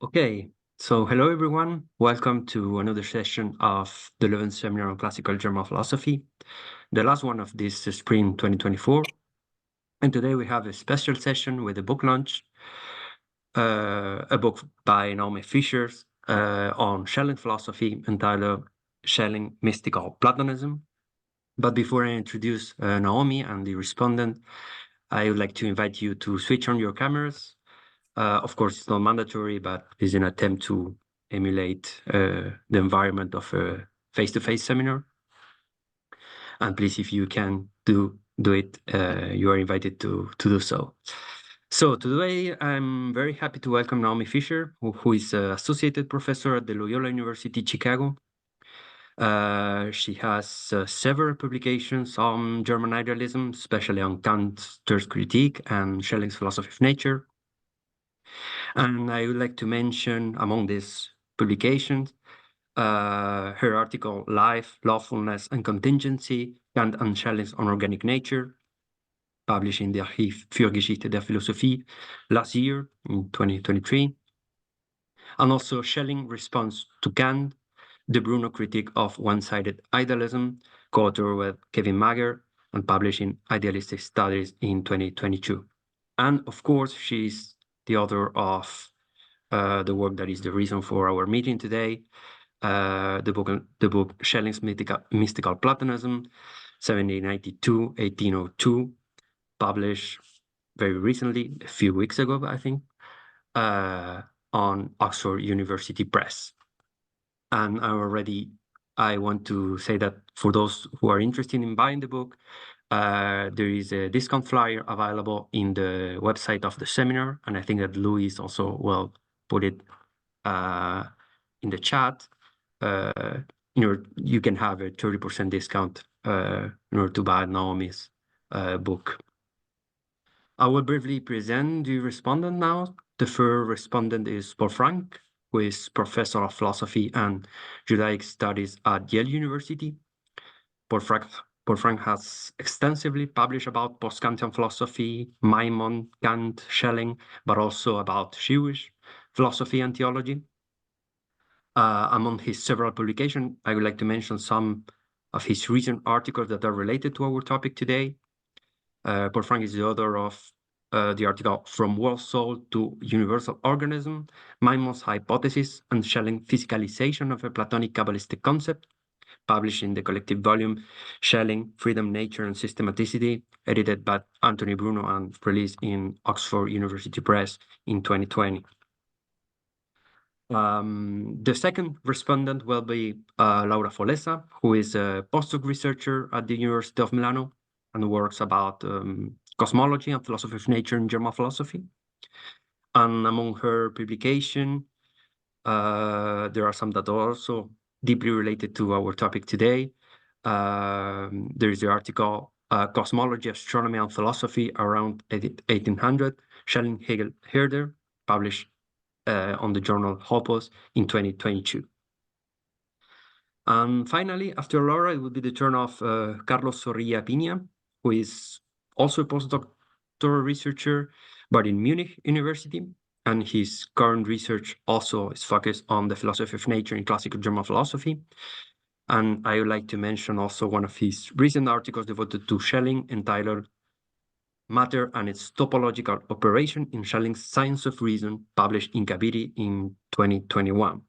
Okay, so hello everyone. Welcome to another session of the Leuven Seminar on Classical German Philosophy, the last one of this spring 2024. And today we have a special session with a book launch, a book by Naomi Fischer on Schelling philosophy entitled Schelling Mystical Platonism. But before I introduce Naomi and the respondent, I would like to invite you to switch on your cameras. Of course, it's not mandatory, but it's an attempt to emulate the environment of a face-to-face seminar. And please, if you can do it, you are invited to do so. So today, I'm very happy to welcome Naomi Fischer, who is associated professor at the Loyola University, Chicago. She has several publications on German idealism, especially on Kant's Third Critique and Schelling's Philosophy of Nature. And I would like to mention among these publications her article Life, Lawfulness and Contingency, Kant and Schelling's on Organic Nature, published in the Archiv für Geschichte der Philosophie last year in 2023. And also Schelling Response to Kant, the Bruno Critique of One-Sided Idealism, co-authored with Kevin Mager and published in Idealistic Studies in 2022. And of course, she's the author of the work that is the reason for our meeting today, the book Schelling's Mystical Platonism, 1792-1802, published very recently, a few weeks ago, I think, on Oxford University Press. And I want to say that for those who are interested in buying the book, there is a discount flyer available in the website of the seminar, and I think that Louis also will put it in the chat. You can have a 30% discount in order to buy Naomi's book. I will briefly present the respondent now. The first respondent is Paul Frank, who is professor of philosophy and Judaic studies at Yale University. Paul Frank has extensively published about post-Kantian philosophy, Maimon, Kant, Schelling, but also about Jewish philosophy and theology. Among his several publications, I would like to mention some of his recent articles that are related to our topic today. Paul Frank is the author of the article From World Soul to Universal Organism, Maimon's Hypothesis and Schelling Physicalization of a Platonic Kabbalistic Concept, published in the collective volume Schelling, Freedom, Nature and Systematicity, edited by Anthony Bruno and released in Oxford University Press in 2020. The second respondent will be Laura Follesa, who is a postdoc researcher at the University of Milano and works about cosmology and philosophy of nature in German philosophy. And among her publications, there are some that are also deeply related to our topic today. There is the article Cosmology, Astronomy and Philosophy around 1800, Schelling, Hegel, Herder, published on the journal Hopos in 2022. And finally, after Laura, it will be the turn of Carlos Soria Piña, who is also a postdoctoral researcher, but in Munich University. And his current research also is focused on the philosophy of nature in classical German philosophy. And I would like to mention also one of his recent articles devoted to Schelling entitled Matter and its Topological Operation in Schelling's Science of Reason, published in Kabiri in 2021.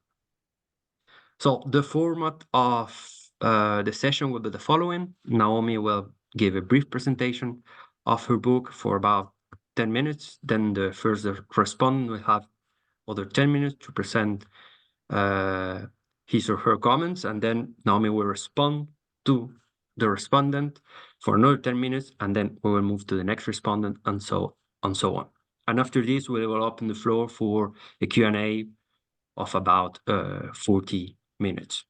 So the format of the session will be the following. Naomi will give a brief presentation of her book for about 10 minutes. Then the first respondent will have other 10 minutes to present his or her comments, and then Naomi will respond to the respondent for another 10 minutes, and then we will move to the next respondent, and so on. And after this, we will open the floor for a Q&A of about 40 minutes.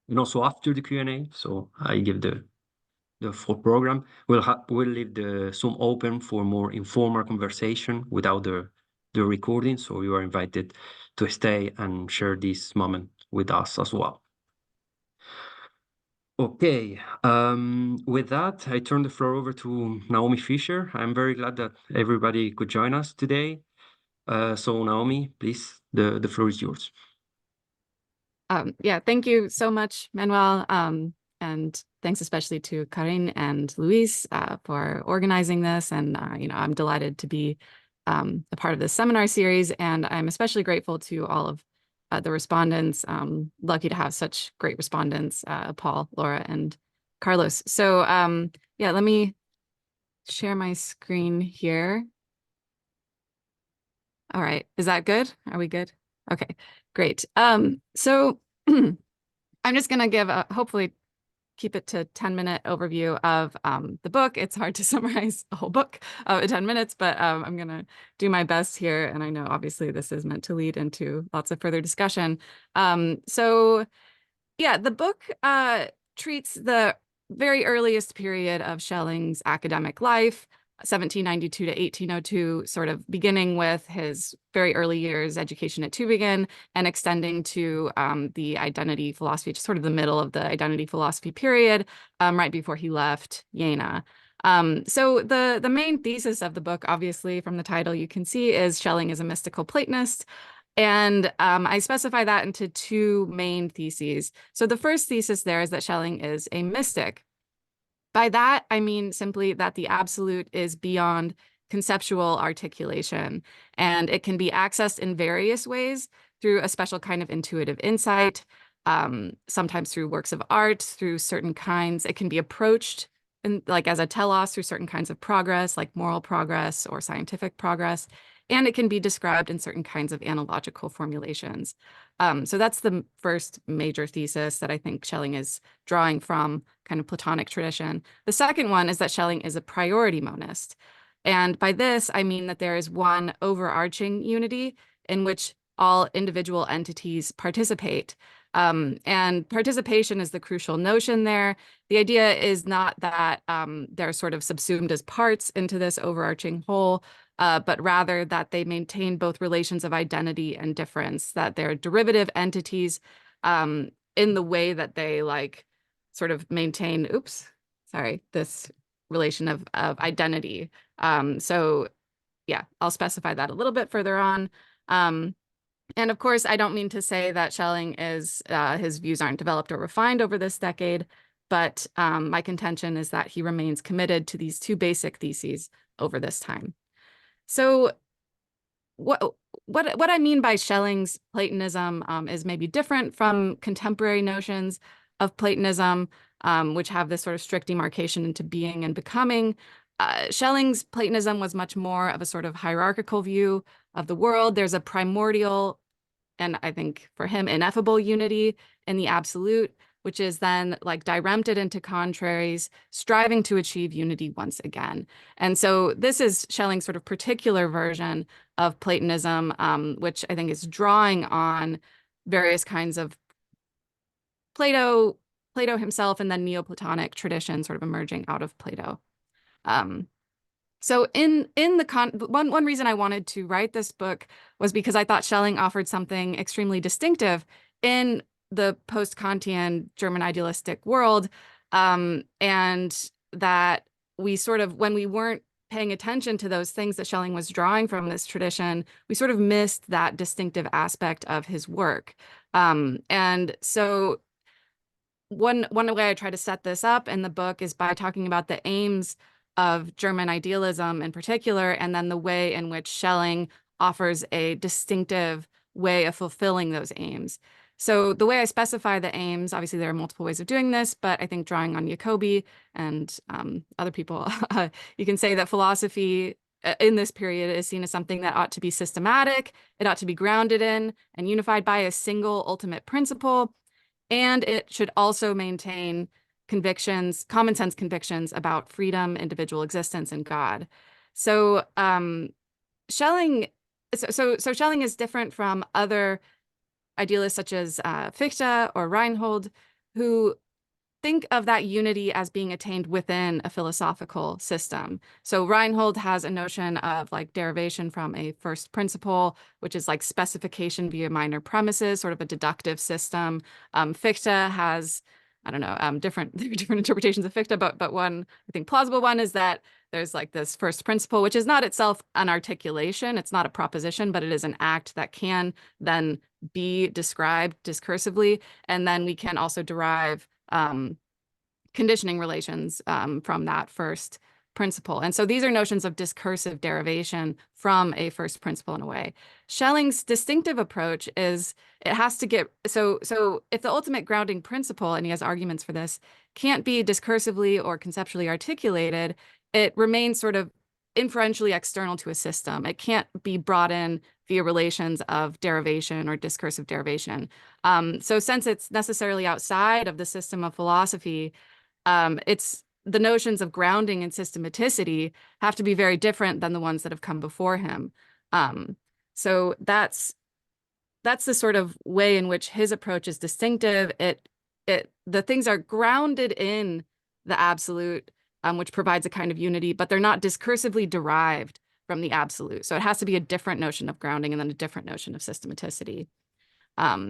And also after the Q&A, so I give the full program, we'll leave the Zoom open for more informal conversation without the recording, so you are invited to stay and share this moment with us as well. Okay, with that, I turn the floor over to Naomi Fischer. I'm very glad that everybody could join us today. So Naomi, please, the floor is yours. Yeah, thank you so much, Manuel. And thanks especially to Karin and Luis for organizing this. And, I'm delighted to be a part of this seminar series. And I'm especially grateful to all of the respondents. Lucky to have such great respondents, Paul, Laura, and Carlos. So yeah, let me share my screen here. All right, is that good? Are we good? Okay, great. So I'm just going to give hopefully keep it to 10-minute overview of the book. It's hard to summarize a whole book in 10 minutes, but I'm going to do my best here. And I know obviously this is meant to lead into lots of further discussion. So yeah, the book treats the very earliest period of Schelling's academic life, 1792 to 1802, sort of beginning with his very early years education at Tübingen and extending to the identity philosophy, just sort of the middle of the identity philosophy period, right before he left Jena. So the main thesis of the book, obviously from the title you can see, is Schelling is a mystical Platonist. And I specify that into two main theses. So the first thesis there is that Schelling is a mystic. By that, I mean simply that the absolute is beyond conceptual articulation, and it can be accessed in various ways through a special kind of intuitive insight, sometimes through works of art, through certain kinds. It can be approached like as a telos through certain kinds of progress, like moral progress or scientific progress, and it can be described in certain kinds of analogical formulations. So that's the first major thesis that I think Schelling is drawing from kind of Platonic tradition. The second one is that Schelling is a priority monist. And by this, I mean that there is one overarching unity in which all individual entities participate. And participation is the crucial notion there. The idea is not that they're sort of subsumed as parts into this overarching whole, but rather that they maintain both relations of identity and difference, that they're derivative entities in the way that they like sort of maintain, this relation of identity. So yeah, I'll specify that a little bit further on. And of course, I don't mean to say that Schelling is, his views aren't developed or refined over this decade, but my contention is that he remains committed to these two basic theses over this time. So what I mean by Schelling's Platonism is maybe different from contemporary notions of Platonism, which have this sort of strict demarcation into being and becoming. Schelling's Platonism was much more of a sort of hierarchical view of the world. There's a primordial, and I think for him, ineffable unity in the absolute, which is then like dirempted into contraries, striving to achieve unity once again. And so this is Schelling's sort of particular version of Platonism, which I think is drawing on various kinds of Plato himself, and then Neoplatonic tradition sort of emerging out of Plato. So in the one reason I wanted to write this book was because I thought Schelling offered something extremely distinctive in the post-Kantian German idealistic world, and that we sort of, when we weren't paying attention to those things that Schelling was drawing from this tradition, we sort of missed that distinctive aspect of his work. And so one way I try to set this up in the book is by talking about the aims of German idealism in particular, and then the way in which Schelling offers a distinctive way of fulfilling those aims. So the way I specify the aims, obviously there are multiple ways of doing this, but I think drawing on Jacobi and other people, you can say that philosophy in this period is seen as something that ought to be systematic, it ought to be grounded in and unified by a single ultimate principle, and it should also maintain convictions, common sense convictions about freedom, individual existence, and God. So Schelling, so Schelling is different from other idealists such as Fichte or Reinhold, who think of that unity as being attained within a philosophical system. So Reinhold has a notion of like derivation from a first principle, which is like specification via minor premises, sort of a deductive system. Fichte has I don't know, different different interpretations of ficta, but one, I think, plausible one is that there's like this first principle, which is not itself an articulation. It's not a proposition, but it is an act that can then be described discursively. And then we can also derive conditioning relations from that first principle. And so these are notions of discursive derivation from a first principle in a way. Schelling's distinctive approach is it has to get, so if the ultimate grounding principle, and he has arguments for this, can't be discursively or conceptually articulated, it remains sort of inferentially external to a system. It can't be brought in via relations of derivation or discursive derivation. So since it's necessarily outside of the system of philosophy, it's the notions of grounding and systematicity have to be very different than the ones that have come before him. So that's the sort of way in which his approach is distinctive. The things are grounded in the absolute, which provides a kind of unity, but they're not discursively derived from the absolute. So it has to be a different notion of grounding and then a different notion of systematicity.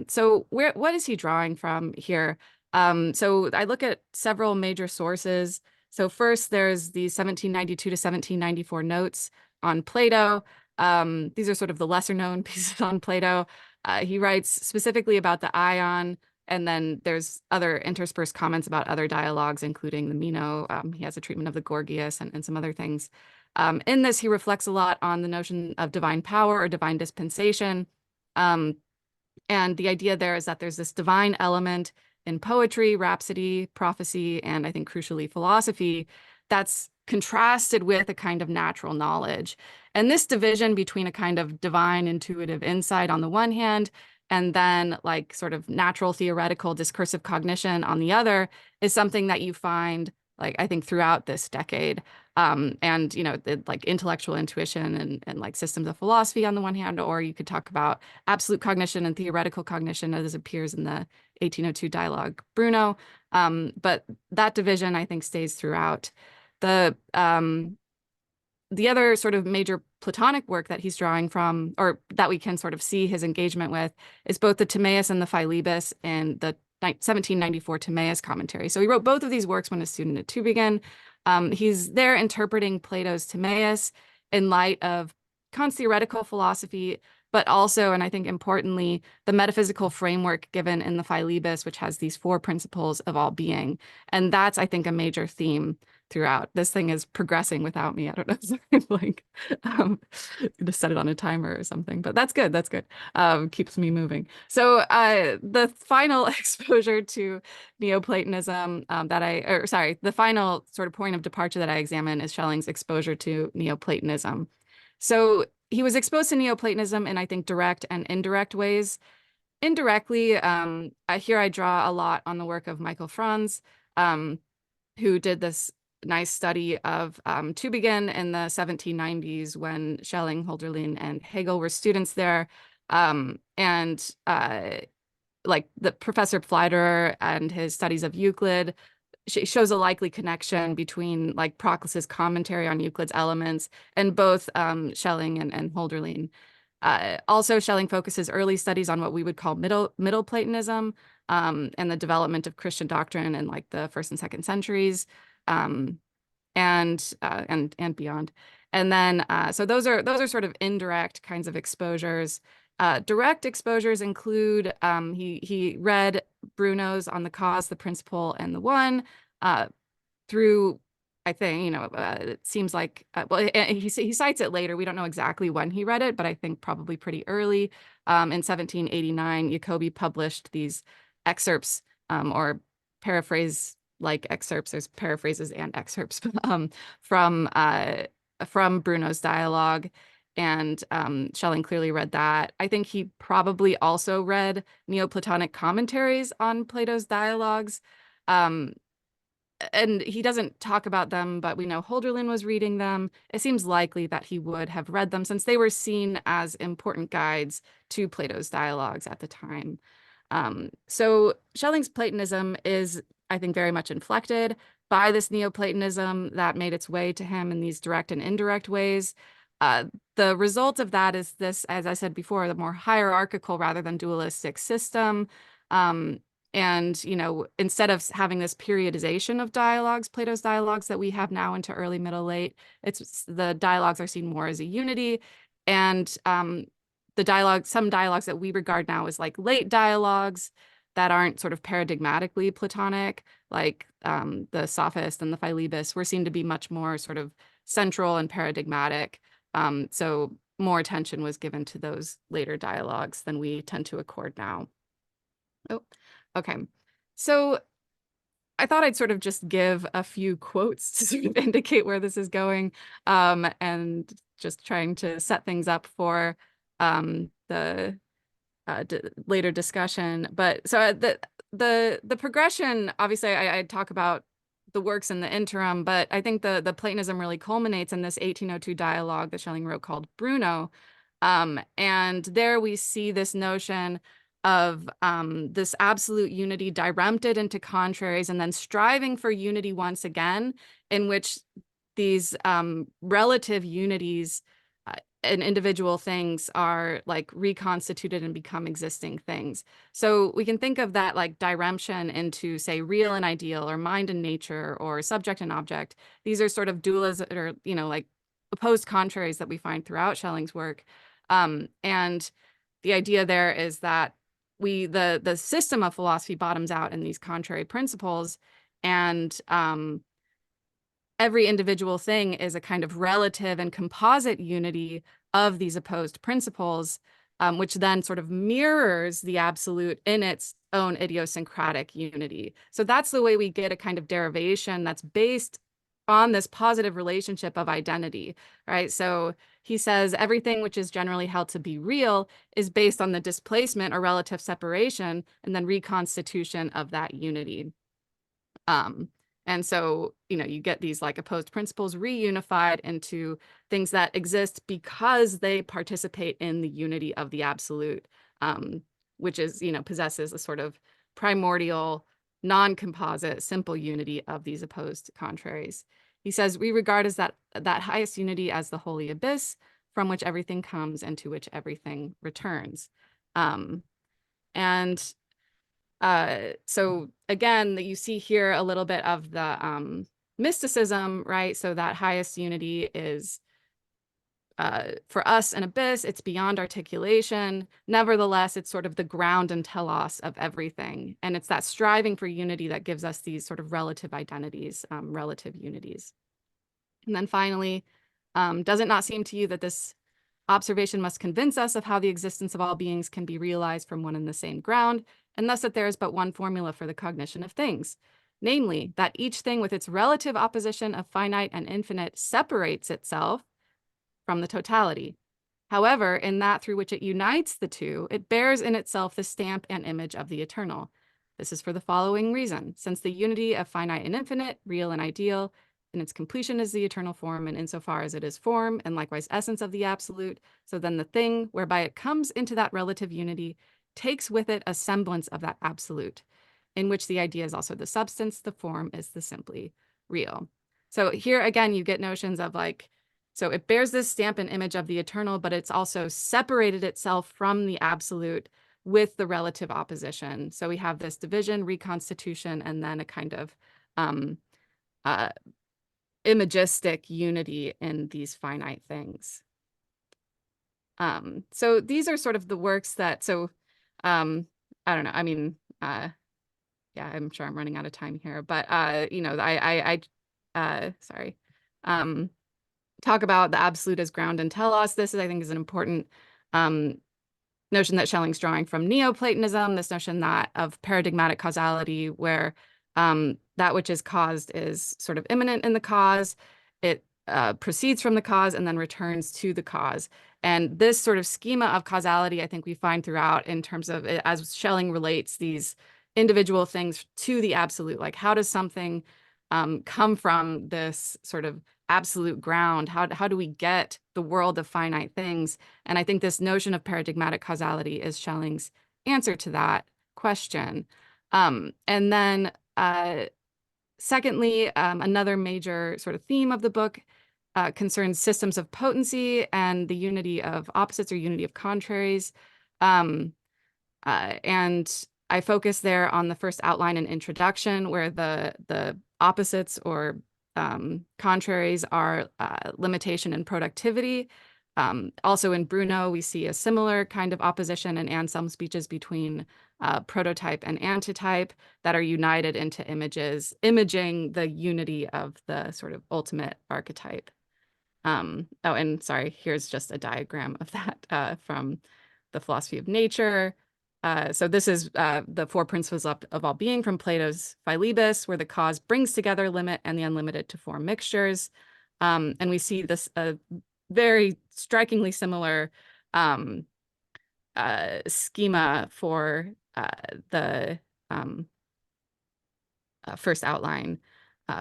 So what is he drawing from here? So I look at several major sources. So first, there's the 1792 to 1794 notes on Plato. These are sort of the lesser known pieces on Plato. He writes specifically about the ion, and then there's other interspersed comments about other dialogues, including the Meno. He has a treatment of the Gorgias and some other things. In this, he reflects a lot on the notion of divine power or divine dispensation. And the idea there is that there's this divine element in poetry, rhapsody, prophecy, and I think crucially philosophy that's contrasted with a kind of natural knowledge. And this division between a kind of divine intuitive insight on the one hand, and then like sort of natural theoretical discursive cognition on the other is something that you find like I think throughout this decade. And like intellectual intuition and like systems of philosophy on the one hand, or you could talk about absolute cognition and theoretical cognition as appears in the 1802 dialogue Bruno. But that division I think stays throughout. The other sort of major Platonic work that he's drawing from, or that we can sort of see his engagement with, is both the Timaeus and the Philebus and the 1794 Timaeus commentary. So he wrote both of these works when a student at Tübingen. He's there interpreting Plato's Timaeus in light of Kant's theoretical philosophy, but also, and I think importantly, the metaphysical framework given in the Philebus, which has these four principles of all being. And that's, I think, a major theme throughout. This thing is progressing without me. I don't know, sorry, like just set it on a timer or something, but that's good. That's good. Keeps me moving. So the final exposure to Neoplatonism the final sort of point of departure that I examine is Schelling's exposure to Neoplatonism. So he was exposed to Neoplatonism in, I think, direct and indirect ways. Indirectly, here I draw a lot on the work of Michael Franz, who did this nice study of Tübingen in the 1790s when Schelling, Hölderlin, and Hegel were students there. Like the Professor Pfleiderer and his studies of Euclid shows a likely connection between like Proclus's commentary on Euclid's elements and both Schelling and Hölderlin. Also, Schelling focuses early studies on what we would call Middle Platonism and the development of Christian doctrine in like the 1st and 2nd centuries and beyond. And then so those are sort of indirect kinds of exposures. Direct exposures include he read Bruno's On the Cause, the Principle, and the One through, I think, it seems like, well, he cites it later. We don't know exactly when he read it, but I think probably pretty early. In 1789, Jacobi published these excerpts or paraphrase-like excerpts. There's paraphrases and excerpts from Bruno's dialogue. And Schelling clearly read that. I think he probably also read Neoplatonic commentaries on Plato's dialogues. And he doesn't talk about them, but we know Hölderlin was reading them. It seems likely that he would have read them since they were seen as important guides to Plato's dialogues at the time. So Schelling's Platonism is, I think, very much inflected by this Neoplatonism that made its way to him in these direct and indirect ways. The result of that is this, as I said before, the more hierarchical rather than dualistic system. And, instead of having this periodization of dialogues, Plato's dialogues that we have now into early, middle, late, the dialogues are seen more as a unity. And some dialogues that we regard now as like late dialogues that aren't sort of paradigmatically Platonic, like the Sophist and the Philebus, were seen to be much more sort of central and paradigmatic. So more attention was given to those later dialogues than we tend to accord now. Oh, okay. So I thought I'd sort of just give a few quotes to sort of indicate where this is going, and just trying to set things up for the later discussion. But so the progression, obviously, I talk about the works in the interim, but I think the Platonism really culminates in this 1802 dialogue that Schelling wrote called Bruno. And there we see this notion of this absolute unity dirempted into contraries and then striving for unity once again, in which these relative unities and individual things are like reconstituted and become existing things. So we can think of that like diremption into, say, real and ideal, or mind and nature, or subject and object. These are sort of dualism, or like opposed contraries that we find throughout Schelling's work. And the idea there is that the system of philosophy bottoms out in these contrary principles, and every individual thing is a kind of relative and composite unity of these opposed principles, which then sort of mirrors the absolute in its own idiosyncratic unity. So that's the way we get a kind of derivation that's based on this positive relationship of identity, right? So he says everything which is generally held to be real is based on the displacement or relative separation and then reconstitution of that unity. And so, you get these like opposed principles reunified into things that exist because they participate in the unity of the absolute, which is, possesses a sort of primordial, non-composite, simple unity of these opposed contraries. He says, we regard as that highest unity as the holy abyss from which everything comes and to which everything returns. And so again, that you see here a little bit of the mysticism, right? So that highest unity is for us an abyss. It's beyond articulation. Nevertheless, it's sort of the ground and telos of everything. And it's that striving for unity that gives us these sort of relative identities, relative unities. And then finally, does it not seem to you that this observation must convince us of how the existence of all beings can be realized from one and the same ground, and thus that there is but one formula for the cognition of things, namely, that each thing with its relative opposition of finite and infinite separates itself from the totality. However, in that through which it unites the two, it bears in itself the stamp and image of the eternal. This is for the following reason: since the unity of finite and infinite, real and ideal, in its completion is the eternal form, and insofar as it is form and likewise essence of the absolute, so then the thing whereby it comes into that relative unity takes with it a semblance of that absolute, in which the idea is also the substance, the form is the simply real. So here again, you get notions of like, so it bears this stamp and image of the eternal, but it's also separated itself from the absolute with the relative opposition. So we have this division, reconstitution, and then a kind of imagistic unity in these finite things. So these are sort of the works that, I don't know, I mean, yeah, I'm sure I'm running out of time here, but, sorry, talk about the absolute as ground and telos. This is, I think, is an important notion that Schelling's drawing from Neoplatonism, this notion that of paradigmatic causality, where that which is caused is sort of immanent in the cause. It proceeds from the cause and then returns to the cause. And this sort of schema of causality, I think we find throughout in terms of, as Schelling relates these individual things to the absolute, like how does something come from this sort of absolute ground? How do we get the world of finite things? And I think this notion of paradigmatic causality is Schelling's answer to that question. And then secondly, another major sort of theme of the book concerns systems of potency and the unity of opposites or unity of contraries. And I focus there on the first outline and introduction, where the opposites or contraries are limitation and productivity. Also in Bruno, we see a similar kind of opposition in Anselm's speeches between prototype and antitype that are united into images, imaging the unity of the sort of ultimate archetype. Oh, and sorry, here's just a diagram of that from the Philosophy of Nature. So this is the four principles of all being from Plato's Philebus, where the cause brings together limit and the unlimited to form mixtures. And we see this very strikingly similar schema for the first outline,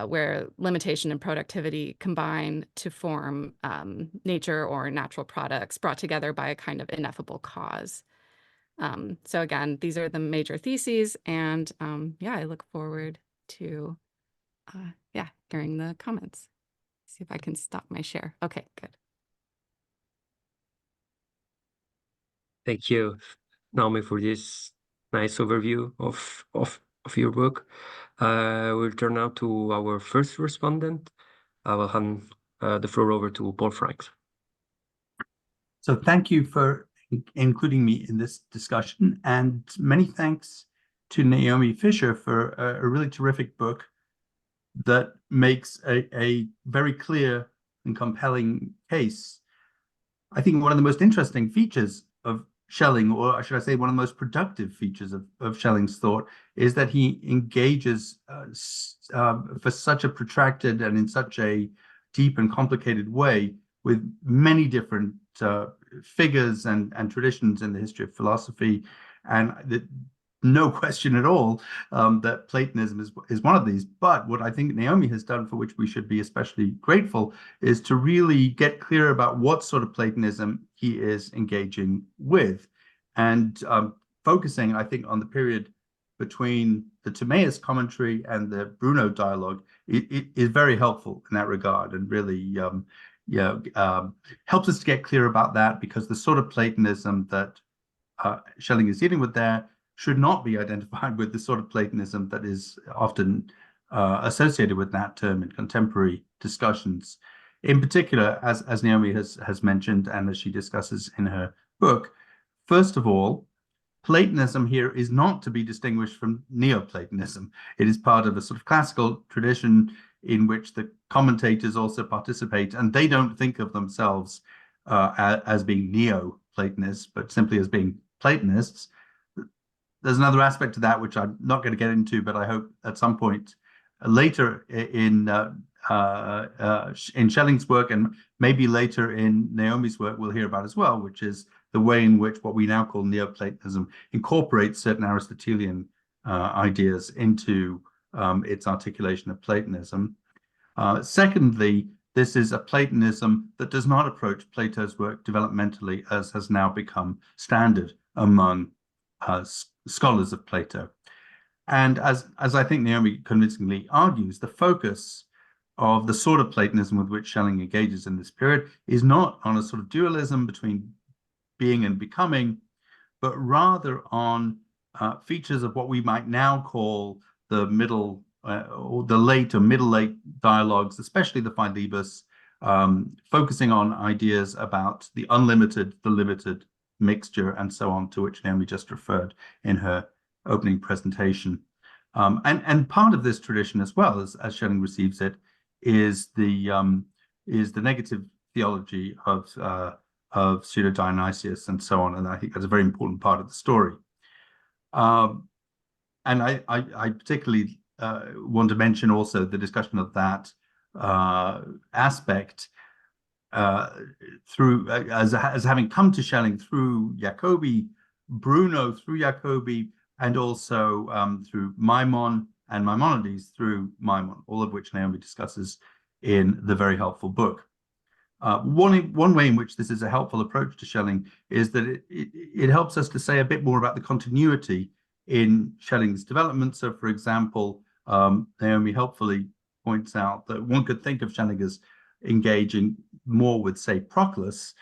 where limitation and productivity combine to form nature or natural products brought together by a kind of ineffable cause. So again, these are the major theses, and yeah, I look forward to hearing the comments. See if I can stop my share. Okay, good. Thank you, Naomi, for this nice overview of your book. We'll turn now to our first respondent. I will hand the floor over to Paul Franks. So thank you for including me in this discussion, and many thanks to Naomi Fisher for a really terrific book that makes a very clear and compelling case. I think one of the most interesting features of Schelling, or should I say one of the most productive features of Schelling's thought, is that he engages for such a protracted and in such a deep and complicated way with many different figures and traditions in the history of philosophy, and no question at all that Platonism is one of these. But what I think Naomi has done, for which we should be especially grateful, is to really get clear about what sort of Platonism he is engaging with, and focusing, I think, on the period between the Timaeus commentary and the Bruno dialogue. It is very helpful in that regard, and really helps us to get clear about that, because the sort of Platonism that Schelling is dealing with there should not be identified with the sort of Platonism that is often associated with that term in contemporary discussions. In particular, as Naomi has mentioned, and as she discusses in her book, first of all, Platonism here is not to be distinguished from Neoplatonism. It is part of a sort of classical tradition in which the commentators also participate, and they don't think of themselves as being Neoplatonists, but simply as being Platonists. There's another aspect to that which I'm not going to get into, but I hope at some point later in Schelling's work, and maybe later in Naomi's work, we'll hear about as well, which is the way in which what we now call Neoplatonism incorporates certain Aristotelian ideas into its articulation of Platonism. Secondly, this is a Platonism that does not approach Plato's work developmentally, as has now become standard among scholars of Plato. And as I think Naomi convincingly argues, the focus of the sort of Platonism with which Schelling engages in this period is not on a sort of dualism between being and becoming, but rather on features of what we might now call the middle or the late or middle-late dialogues, especially the Philebus, focusing on ideas about the unlimited, the limited, mixture, and so on, to which Naomi just referred in her opening presentation. And part of this tradition, as well as Schelling receives it, is the negative theology of Pseudo-Dionysius and so on, and I think that's a very important part of the story. And I particularly want to mention also the discussion of that aspect through as having come to Schelling through Jacobi, Bruno through Jacobi, and also through Maimon and Maimonides through Maimon, all of which Naomi discusses in the very helpful book. One way in which this is a helpful approach to Schelling is that it helps us to say a bit more about the continuity in Schelling's development. So, for example, Naomi helpfully points out that one could think of Schelling as engaging more with, say, Proclus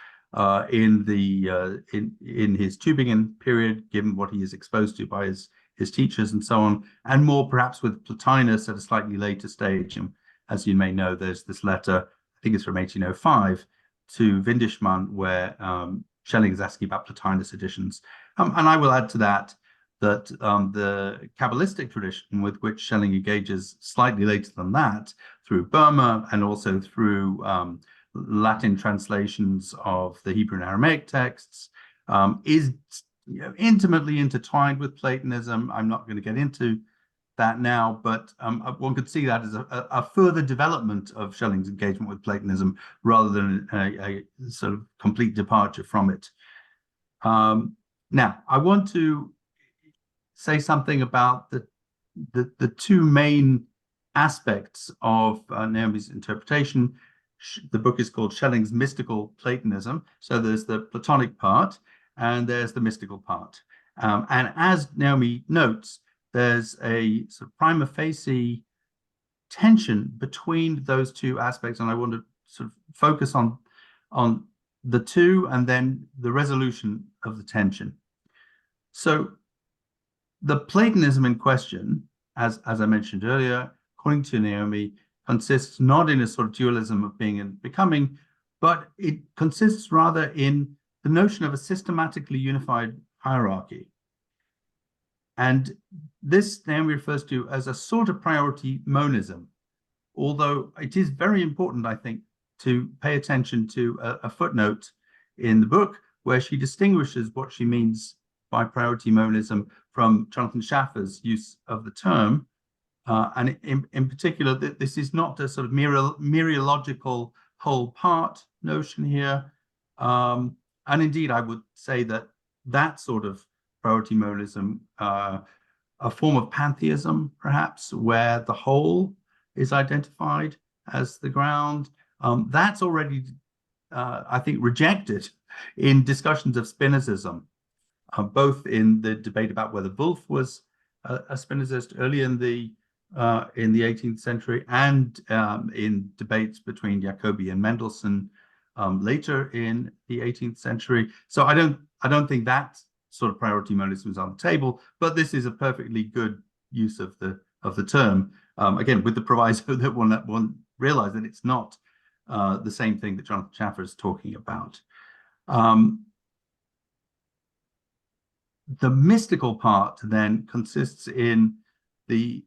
in his Tübingen period, given what he is exposed to by his his teachers and so on, and more perhaps with Plotinus at a slightly later stage. And as you may know, there's this letter, I think it's from 1805, to Windishmann, where Schelling is asking about Plotinus editions. And I will add to that the Kabbalistic tradition with which Schelling engages slightly later than that, through Burma and also through Latin translations of the Hebrew and Aramaic texts, is intimately intertwined with Platonism. I'm not going to get into that now, but one could see that as a further development of Schelling's engagement with Platonism rather than a sort of complete departure from it. Now, I want to say something about the two main aspects of Naomi's interpretation. The book is called Schelling's Mystical Platonism. So there's the Platonic part and there's the mystical part. And as Naomi notes, there's a sort of prima facie tension between those two aspects. And I want to sort of focus on the two and then the resolution of the tension. So the Platonism in question, as I mentioned earlier, according to Naomi, consists not in a sort of dualism of being and becoming, but it consists rather in the notion of a systematically unified hierarchy. And this Naomi refers to as a sort of priority monism, although it is very important, I think, to pay attention to a footnote in the book where she distinguishes what she means by priority monism from Jonathan Schaffer's use of the term. And in particular, this is not a sort of mereological whole part notion here. And indeed, I would say that sort of priority monism, a form of pantheism, perhaps, where the whole is identified as the ground, that's already, I think, rejected in discussions of Spinozism, both in the debate about whether Wolff was a Spinozist early in the 18th century and in debates between Jacobi and Mendelssohn later in the 18th century. So I don't think that sort of priority monism is on the table, but this is a perfectly good use of the term. Again, with the proviso that one realize that it's not the same thing that Jonathan Schaffer is talking about. The mystical part then consists in the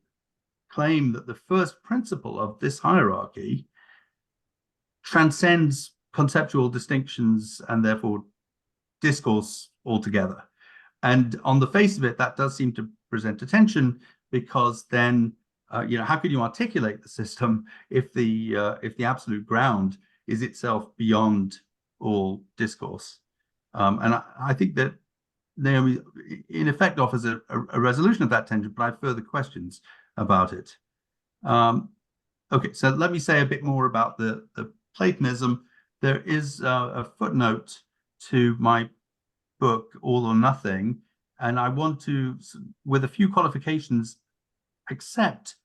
claim that the first principle of this hierarchy transcends conceptual distinctions and therefore discourse altogether. And on the face of it, that does seem to present a tension, because then, how can you articulate the system if the absolute ground is itself beyond all discourse? And I think that Naomi, in effect, offers a resolution of that tension, but I have further questions about it. Okay, so let me say a bit more about the Platonism. There is a footnote to my book, All or Nothing, and I want to, with a few qualifications, accept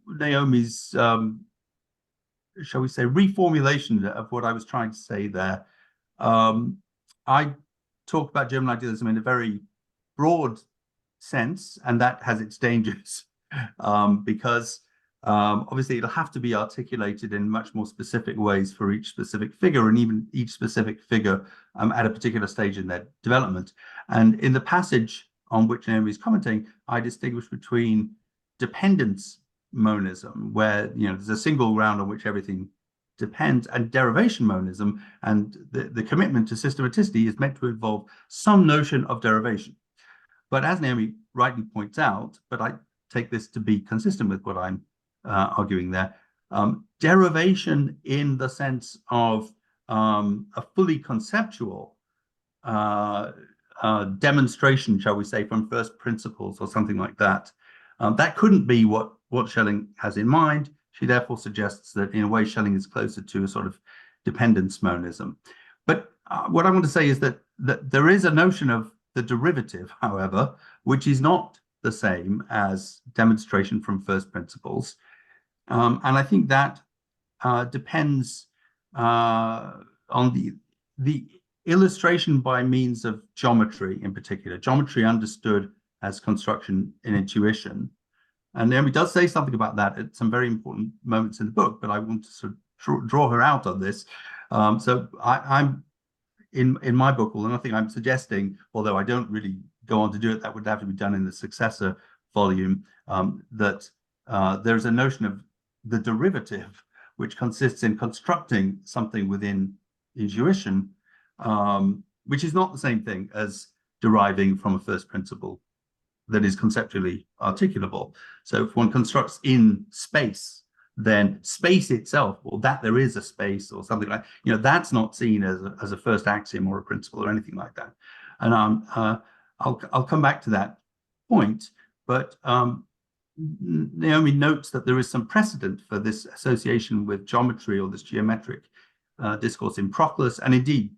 Naomi's, shall we say, reformulation of what I was trying to say there. I talk about German idealism in a very broad sense, and that has its dangers, because obviously it'll have to be articulated in much more specific ways for each specific figure, and even each specific figure at a particular stage in their development. And in the passage on which Naomi is commenting, I distinguish between dependence monism, where there's a single ground on which everything depends, and derivation monism, and the commitment to systematicity is meant to involve some notion of derivation. But as Naomi rightly points out, but I take this to be consistent with what I'm arguing there, derivation in the sense of a fully conceptual demonstration, shall we say, from first principles or something like that, that couldn't be what Schelling has in mind. She therefore suggests that in a way Schelling is closer to a sort of dependence monism. But what I want to say is that there is a notion of the derivative, however, which is not the same as demonstration from first principles. And I think that depends on the illustration by means of geometry in particular, geometry understood as construction in intuition. And Naomi does say something about that at some very important moments in the book, but I want to sort of draw her out on this. So I'm in my book, although nothing I'm suggesting, although I don't really go on to do it, that would have to be done in the successor volume, that there's a notion of the derivative, which consists in constructing something within intuition, which is not the same thing as deriving from a first principle that is conceptually articulable. So if one constructs in space, then space itself, or that there is a space or something like, that's not seen as a first axiom or a principle or anything like that. And I'll come back to that point, but Naomi notes that there is some precedent for this association with geometry or this geometric discourse in Proclus, and indeed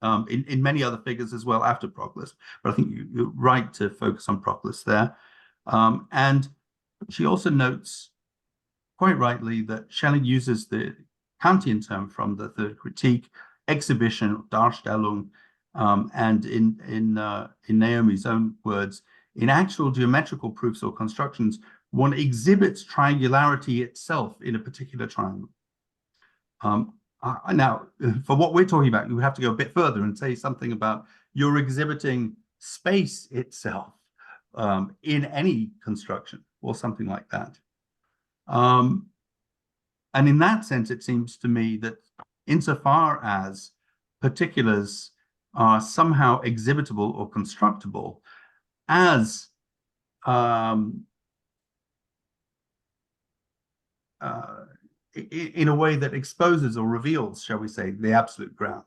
in many other figures as well after Proclus. But I think you're right to focus on Proclus there. And she also notes, quite rightly, that Schelling uses the Kantian term from the Third Critique, exhibition, Darstellung, and in Naomi's own words, in actual geometrical proofs or constructions, one exhibits triangularity itself in a particular triangle. Now, for what we're talking about, you have to go a bit further and say something about you're exhibiting space itself in any construction or something like that. And in that sense, it seems to me that insofar as particulars are somehow exhibitable or constructible as in a way that exposes or reveals, shall we say, the absolute ground,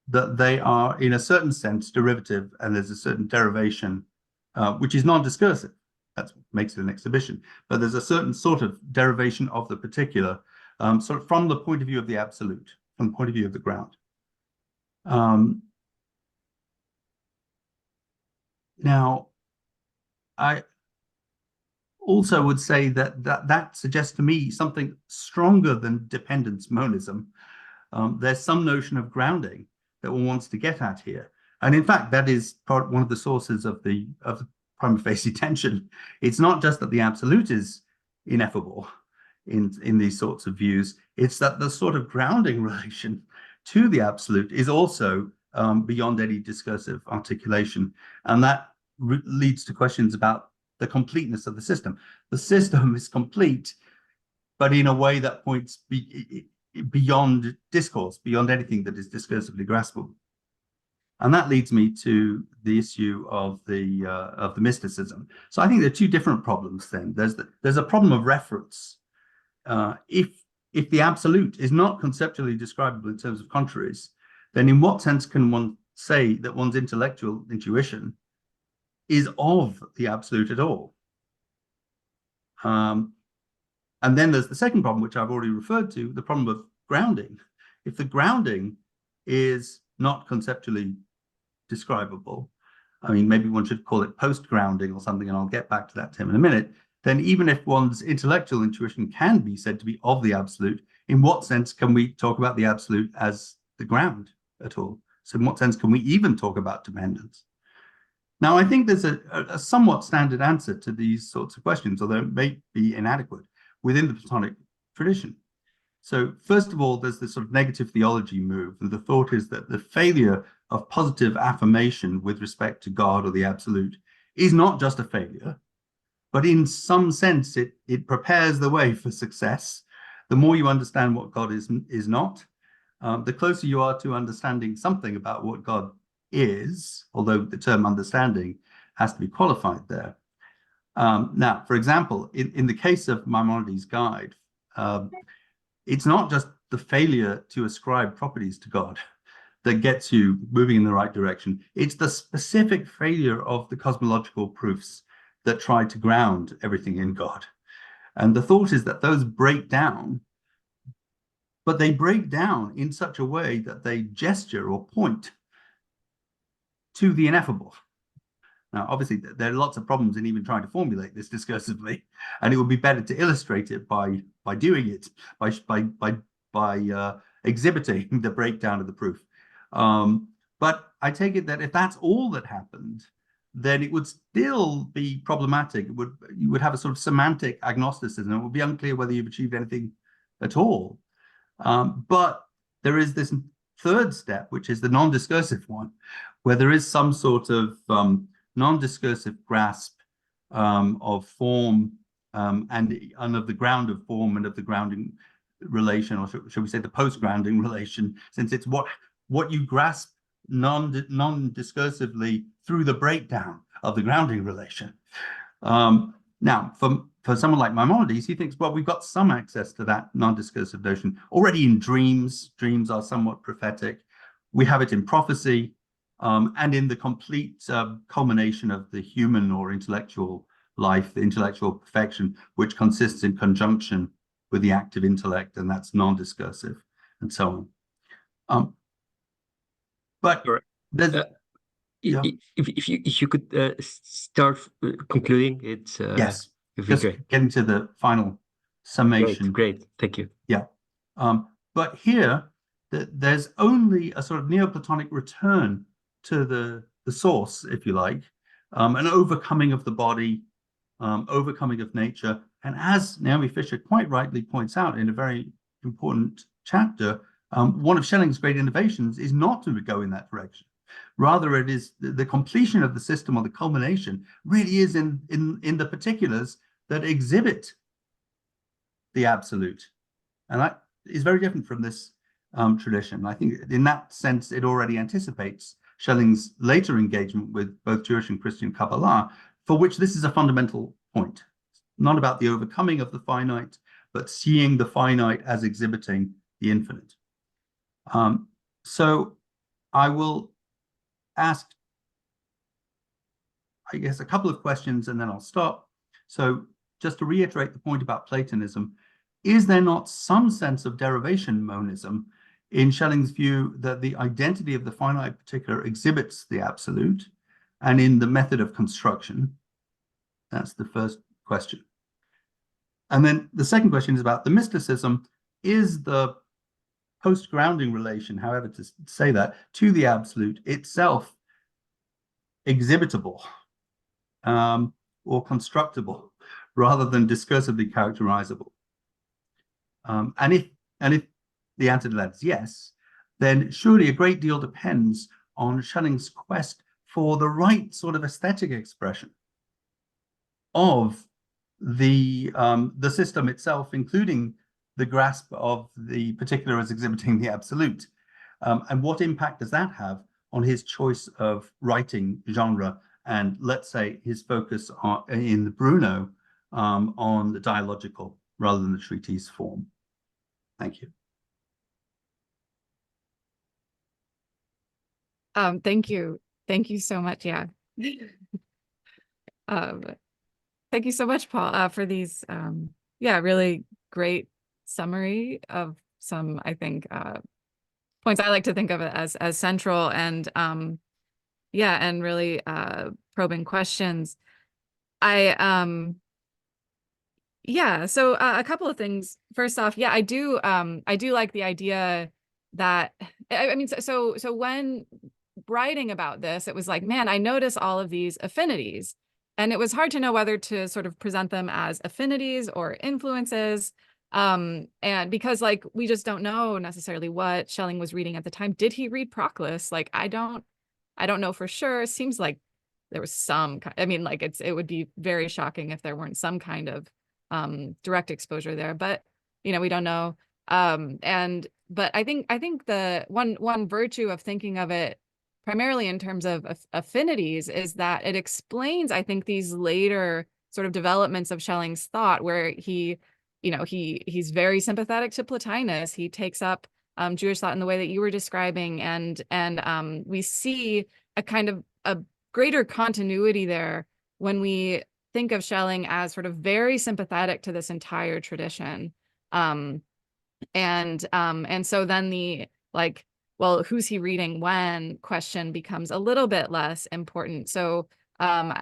that they are in a certain sense derivative, and there's a certain derivation which is non-discursive. That makes it an exhibition, but there's a certain sort of derivation of the particular, sort of from the point of view of the absolute, from the point of view of the ground. Now, I also would say that suggests to me something stronger than dependence monism. There's some notion of grounding that one wants to get at here, and in fact, that is one of the sources of the prima facie tension. It's not just that the absolute is ineffable in these sorts of views, it's that the sort of grounding relation to the absolute is also beyond any discursive articulation, and that leads to questions about the completeness of the system. The system is complete, but in a way that points beyond discourse, beyond anything that is discursively graspable. And that leads me to the issue of the mysticism. So I think there are two different problems then. There's a problem of reference. If the absolute is not conceptually describable in terms of contraries, then in what sense can one say that one's intellectual intuition is of the absolute at all? And then there's the second problem, which I've already referred to, the problem of grounding. If the grounding is not conceptually describable, I mean, maybe one should call it post-grounding or something, and I'll get back to that term in a minute, then even if one's intellectual intuition can be said to be of the absolute, in what sense can we talk about the absolute as the ground at all? So in what sense can we even talk about dependence? Now, I think there's a somewhat standard answer to these sorts of questions, although it may be inadequate within the Platonic tradition. So first of all, there's this sort of negative theology move, and the thought is that the failure of positive affirmation with respect to God or the absolute is not just a failure, but in some sense it prepares the way for success. The more you understand what God is not, the closer you are to understanding something about what God is, although the term understanding has to be qualified there. Now, for example, in the case of Maimonides' guide, it's not just the failure to ascribe properties to God that gets you moving in the right direction. It's the specific failure of the cosmological proofs that try to ground everything in God. And the thought is that those break down, but they break down in such a way that they gesture or point to the ineffable. Now, obviously, there are lots of problems in even trying to formulate this discursively, and it would be better to illustrate it by doing it, by exhibiting the breakdown of the proof. But I take it that if that's all that happened, then it would still be problematic. You would have a sort of semantic agnosticism. It would be unclear whether you've achieved anything at all. But there is this third step, which is the non-discursive one, where there is some sort of non-discursive grasp of form and of the ground of form and of the grounding relation, or should we say the post-grounding relation, since it's what you grasp non-discursively through the breakdown of the grounding relation. Now, for someone like Maimonides, he thinks, well, we've got some access to that non-discursive notion already in dreams. Dreams are somewhat prophetic. We have it in prophecy, and in the complete culmination of the human or intellectual life, the intellectual perfection, which consists in conjunction with the active intellect, and that's non-discursive, and so on. But there's, yeah. if you could start concluding, it's yes, it'd be just great. getting to the final summation. Great, thank you. Yeah, but here there's only a sort of Neoplatonic return to the source, if you like, an overcoming of the body, overcoming of nature, and as Naomi Fisher quite rightly points out in a very important chapter, one of Schelling's great innovations is not to go in that direction. Rather, it is the completion of the system, or the culmination, really is in the particulars that exhibit the absolute. And that is very different from this tradition. I think in that sense, it already anticipates Schelling's later engagement with both Jewish and Christian Kabbalah, for which this is a fundamental point. Not about the overcoming of the finite, but seeing the finite as exhibiting the infinite. So I will ask, I guess, a couple of questions and then I'll stop. So just to reiterate the point about Platonism, is there not some sense of derivation monism in Schelling's view that the identity of the finite particular exhibits the absolute, and in the method of construction? That's the first question. And then the second question is about the mysticism. Is the post-grounding relation, however to say that, to the absolute itself exhibitable or constructible rather than discursively characterizable? And if the answer to that is yes, then surely a great deal depends on Schelling's quest for the right sort of aesthetic expression of the system itself, including the grasp of the particular as exhibiting the absolute. And what impact does that have on his choice of writing genre, and let's say his focus in the Bruno on the dialogical rather than the treatise form? Thank you. Thank you. Thank you so much. Yeah. Thank you so much, Paul, for these, really great summary of some, I think, points I like to think of it as central, and and really probing questions. So a couple of things. First off, I do like the idea that, I mean, so when writing about this, it was like, man, I notice all of these affinities, and it was hard to know whether to sort of present them as affinities or influences. And because, like, we just don't know necessarily what Schelling was reading at the time. Did he read Proclus? Like, I don't know for sure. It seems like there was some, I mean, like, it would be very shocking if there weren't some kind of direct exposure there, but we don't know. But I think the one virtue of thinking of it primarily in terms of affinities is that it explains, I think, these later sort of developments of Schelling's thought, where he's very sympathetic to Plotinus. He takes up Jewish thought in the way that you were describing, and we see a kind of a greater continuity there when we think of Schelling as sort of very sympathetic to this entire tradition. And so then the, like, well, who's he reading when question becomes a little bit less important. So I'm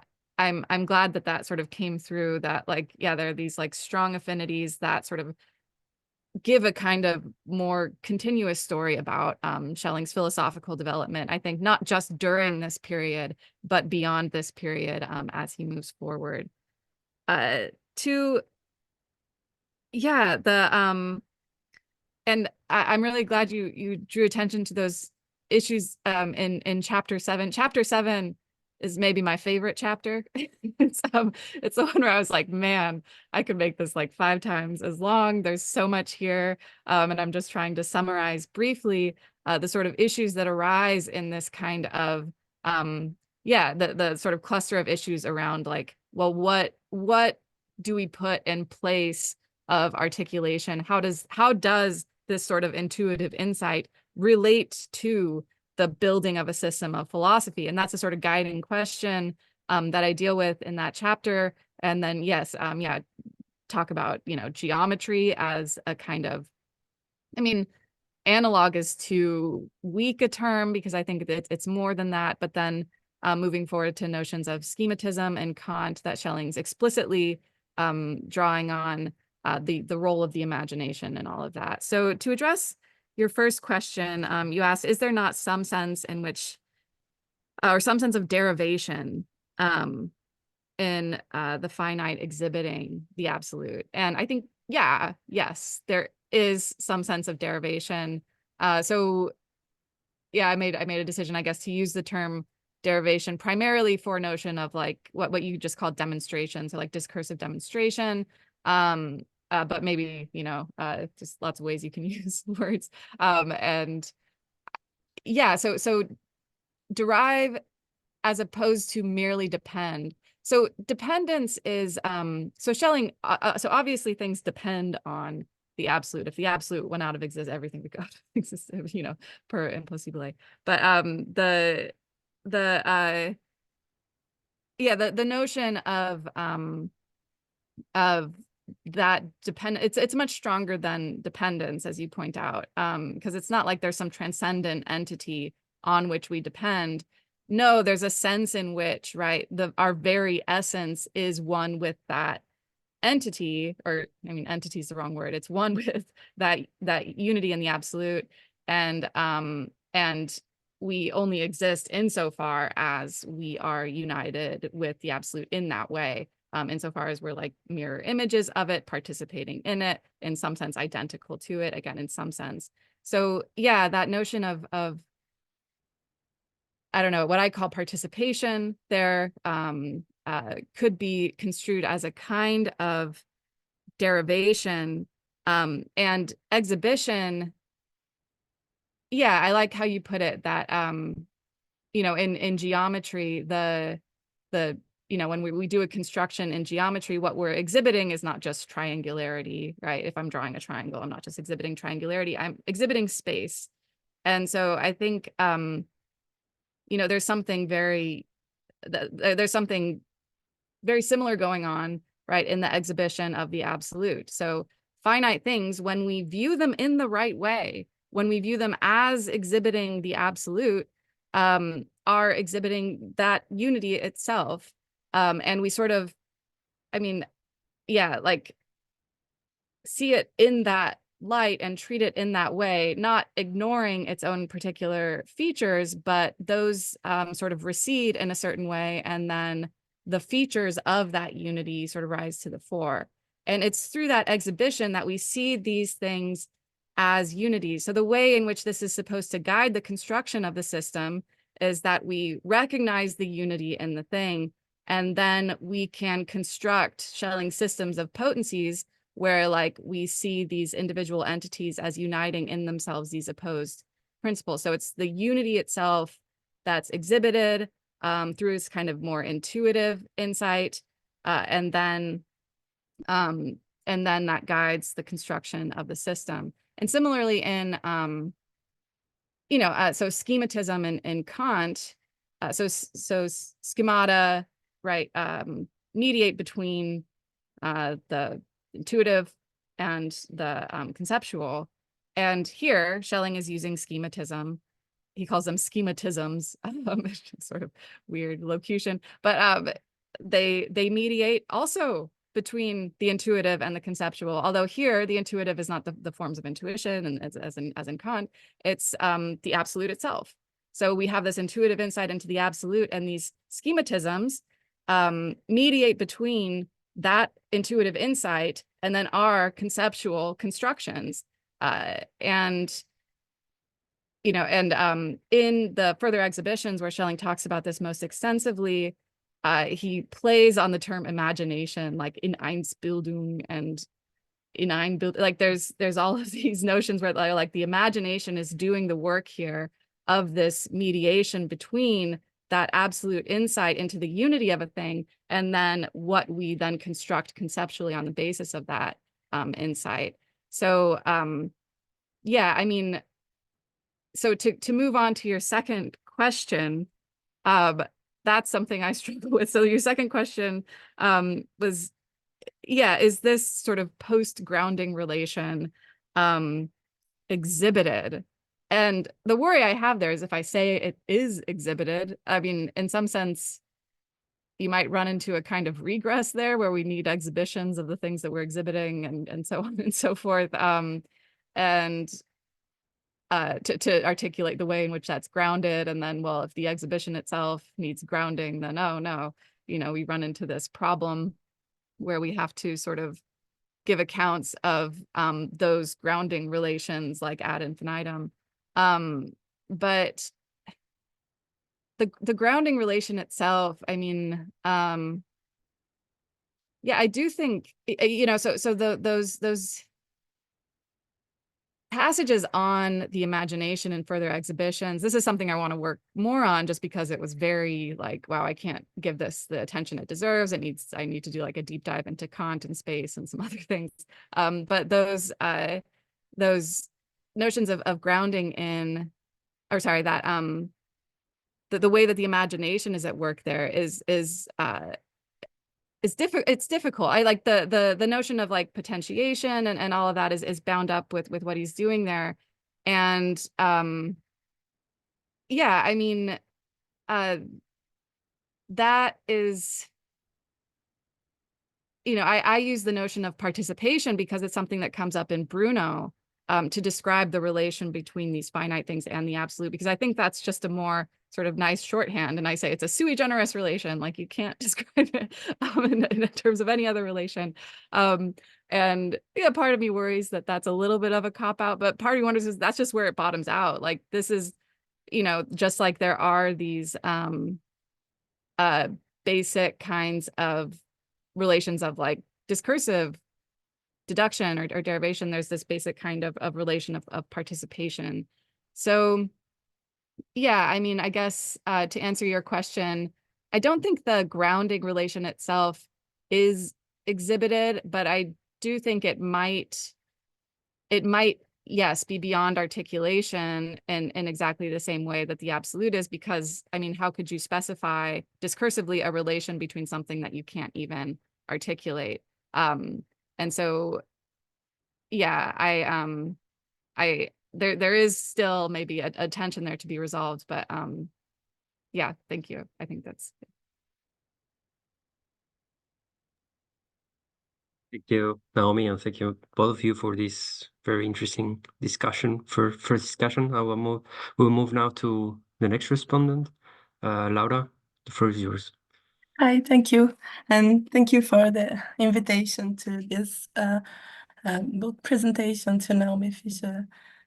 glad that sort of came through, that, like, there are these, like, strong affinities that sort of give a kind of more continuous story about Schelling's philosophical development, I think, not just during this period, but beyond this period as he moves forward. And I'm really glad you drew attention to those issues in chapter 7. Chapter 7 is maybe my favorite chapter. It's the one where I was like, man, I could make this like 5 times as long. There's so much here. And I'm just trying to summarize briefly the sort of issues that arise in this kind of the sort of cluster of issues around like, well, what do we put in place of articulation? How does this sort of intuitive insight relate to the building of a system of philosophy? And that's a sort of guiding question that I deal with in that chapter. And then, yes, talk about, geometry as a kind of, analog is too weak a term because I think that it's more than that. But then moving forward to notions of schematism and Kant that Schelling's explicitly drawing on the role of the imagination and all of that. So to address your first question, you asked, is there not some sense in which, or some sense of derivation in the finite exhibiting the absolute? And I think, yes, there is some sense of derivation. I made a decision, I guess, to use the term derivation primarily for a notion of like what you just called demonstration, so like discursive demonstration. But maybe, just lots of ways you can use words. So derive as opposed to merely depend. So dependence is, so Schelling, so obviously things depend on the absolute. If the absolute went out of existence, everything would go out of existence, per impossibile. But the notion of that it's much stronger than dependence, as you point out, because it's not like there's some transcendent entity on which we depend. No, there's a sense in which, right, our very essence is one with that entity, or entity is the wrong word. It's one with that unity in the absolute, and we only exist insofar as we are united with the absolute in that way. Insofar as we're like mirror images of it, participating in it, in some sense identical to it, again, in some sense. So yeah, that notion of I don't know, what I call participation there could be construed as a kind of derivation, and exhibition. Yeah, I like how you put it that, in geometry, when we do a construction in geometry, what we're exhibiting is not just triangularity, right? If I'm drawing a triangle, I'm not just exhibiting triangularity, I'm exhibiting space. And so I think, there's something very similar going on, right, in the exhibition of the absolute. So finite things, when we view them in the right way, when we view them as exhibiting the absolute, are exhibiting that unity itself. And we sort of, see it in that light and treat it in that way, not ignoring its own particular features, but those sort of recede in a certain way, and then the features of that unity sort of rise to the fore. And it's through that exhibition that we see these things as unity. So the way in which this is supposed to guide the construction of the system is that we recognize the unity in the thing, and then we can construct Schelling systems of potencies where like we see these individual entities as uniting in themselves these opposed principles. So it's the unity itself that's exhibited through this kind of more intuitive insight, and then that guides the construction of the system. And similarly in so schematism in Kant, so schemata, right, mediate between the intuitive and the conceptual. And here Schelling is using schematism. He calls them schematisms, sort of weird locution, but they mediate also between the intuitive and the conceptual. Although here the intuitive is not the forms of intuition, and as in Kant, it's the absolute itself. So we have this intuitive insight into the absolute, and these schematisms mediate between that intuitive insight and then our conceptual constructions. And you know, and in the further exhibitions where Schelling talks about this most extensively, he plays on the term imagination, like in Einsbildung and in Einbild. Like there's all of these notions where like the imagination is doing the work here of this mediation between that absolute insight into the unity of a thing and then what we then construct conceptually on the basis of that insight. So yeah, I mean, so to move on to your second question, that's something I struggle with. So your second question was, yeah, is this sort of post-grounding relation exhibited? And the worry I have there is if I say it is exhibited, I mean, in some sense, you might run into a kind of regress there where we need exhibitions of the things that we're exhibiting and so on and so forth. And to articulate the way in which that's grounded. And then, well, if the exhibition itself needs grounding, then, oh no, you know, we run into this problem where we have to sort of give accounts of those grounding relations like ad infinitum. But the grounding relation itself, I mean, yeah, I do think, you know, so those passages on the imagination and further exhibitions, this is something I want to work more on just because it was very like, wow, I can't give this the attention it deserves. I need to do like a deep dive into Kant and space and some other things. But those notions of grounding in, or sorry, that the way that the imagination is at work there is it's difficult. I like the notion of like potentiation and all of that is bound up with what he's doing there. And yeah, I mean, that is, you know, I use the notion of participation because it's something that comes up in Bruno to describe the relation between these finite things and the absolute, because I think that's just a more sort of nice shorthand. And I say it's a sui generis relation, like you can't describe it in terms of any other relation. And yeah, part of me worries that that's a little bit of a cop-out, but part of me wonders is that's just where it bottoms out. Like this is, you know, just like there are these basic kinds of relations of like discursive deduction or derivation, there's this basic kind of relation of participation. So yeah, I mean, I guess to answer your question, I don't think the grounding relation itself is exhibited, but I do think it might, yes, be beyond articulation in exactly the same way that the absolute is, because, I mean, how could you specify discursively a relation between something that you can't even articulate? And so, yeah, there is still maybe a tension there to be resolved, but yeah, thank you. I think that's it. Thank you, Naomi, and thank you both of you for this very interesting discussion. For first discussion, we'll move now to the next respondent. Laura, the floor is yours. Hi, thank you. And thank you for the invitation to this book presentation, to Naomi Fischer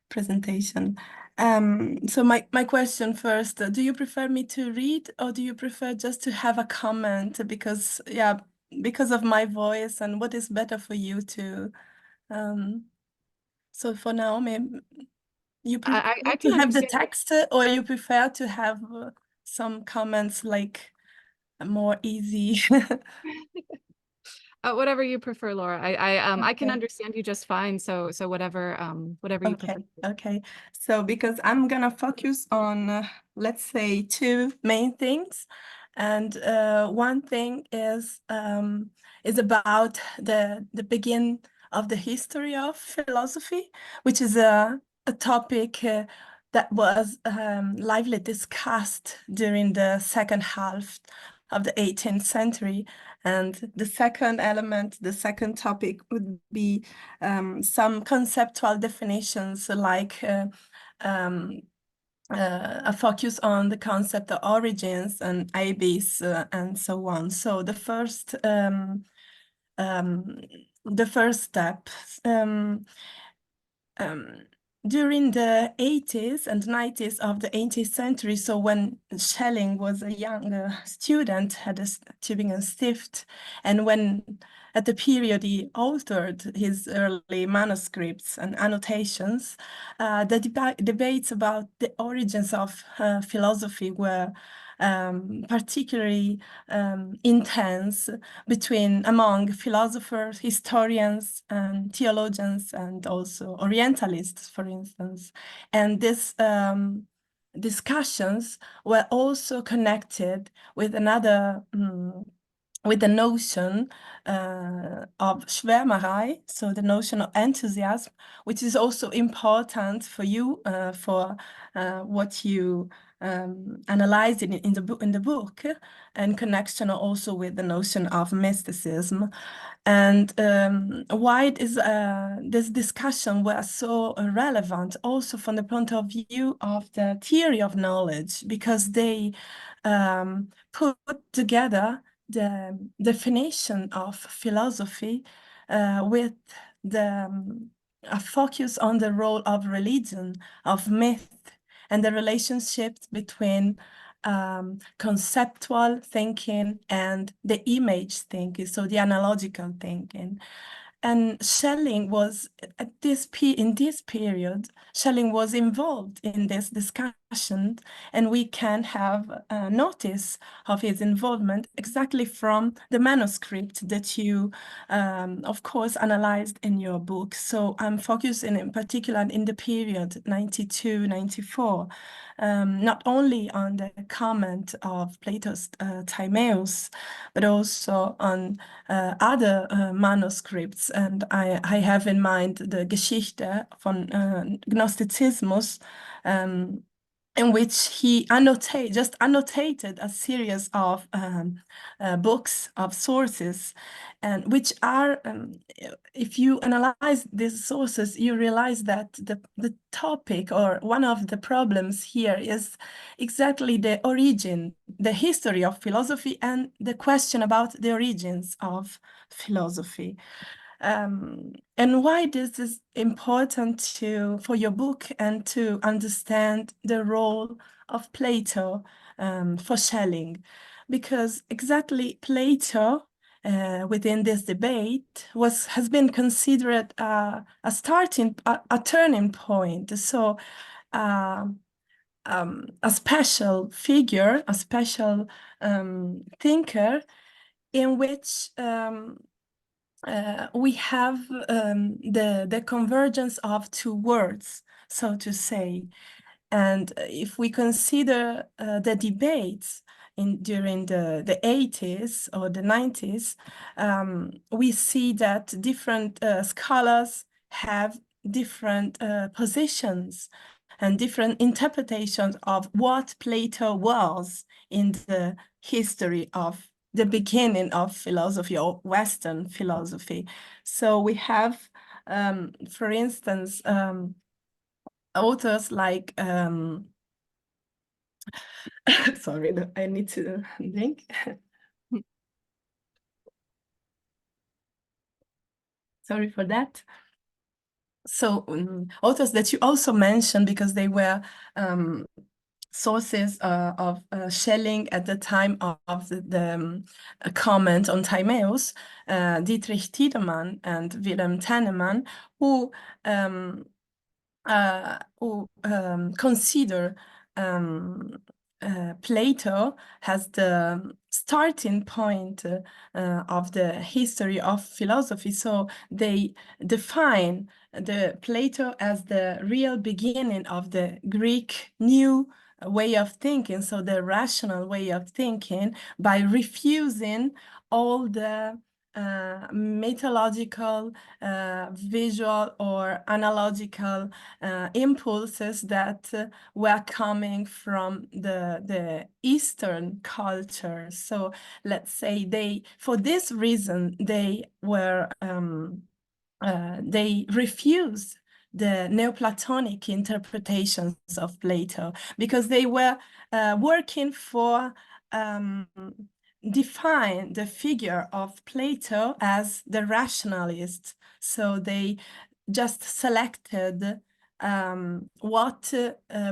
presentation. So my question first, do you prefer me to read or do you prefer just to have a comment? Because, yeah, because of my voice, and what is better for you to, so for Naomi, you prefer I to can have the understand. text or you prefer to have some comments like more easy? Whatever you prefer, Laura. I can Okay. understand you just fine. So whatever you prefer. Okay. So because I'm gonna focus on let's say two main things, and one thing is about the begin of the history of philosophy, which is a topic that was lively discussed during the second half of the 18th century. And the second element, the second topic would be some conceptual definitions like a focus on the concept of origins and abyss and so on. So the first step, during the 80s and 90s of the 18th century, so when Schelling was a young student at the Tübingen Stift, and when at the period he authored his early manuscripts and annotations, the debates about the origins of philosophy were particularly intense among philosophers, historians, and theologians, and also Orientalists, for instance. And these discussions were also connected with with the notion of Schwärmerei, so the notion of enthusiasm, which is also important for you, for what you analyzed in the book, and connection also with the notion of mysticism. And why this discussion was so relevant also from the point of view of the theory of knowledge, because they put together the definition of philosophy with a focus on the role of religion, of myth, and the relationship between conceptual thinking and the image thinking, so the analogical thinking. And Schelling was in this period, Schelling was involved in this discussion, and we can have notice of his involvement exactly from the manuscript that you, of course, analyzed in your book. So I'm focusing in particular in the period 92, 94, not only on the comment of Plato's Timaeus, but also on other manuscripts. And I have in mind the Geschichte von Gnostizismus, in which he annotated a series of books, of sources, and which are, if you analyze these sources, you realize that the topic, or one of the problems here, is exactly the origin, the history of philosophy, and the question about the origins of philosophy. And why this is important for your book and to understand the role of Plato for Schelling, because exactly Plato within this debate has been considered a turning point. So a special figure, a special thinker, in which we have the convergence of two words, so to say. And if we consider the debates during the 80s or the 90s, we see that different scholars have different positions and different interpretations of what Plato was in the history of the beginning of philosophy, or Western philosophy. So we have, for instance, authors like, sorry, I need to think. Sorry for that. So authors that you also mentioned, because they were sources of Schelling at the time of the comment on Timaeus, Dietrich Tiedemann and Wilhelm Tennemann, who consider Plato as the starting point of the history of philosophy. So they define the Plato as the real beginning of the Greek new way of thinking, so the rational way of thinking, by refusing all the mythological, visual or analogical impulses that were coming from the Eastern culture. So let's say for this reason, they refused the Neoplatonic interpretations of Plato, because they were working for define the figure of Plato as the rationalist. So they just selected what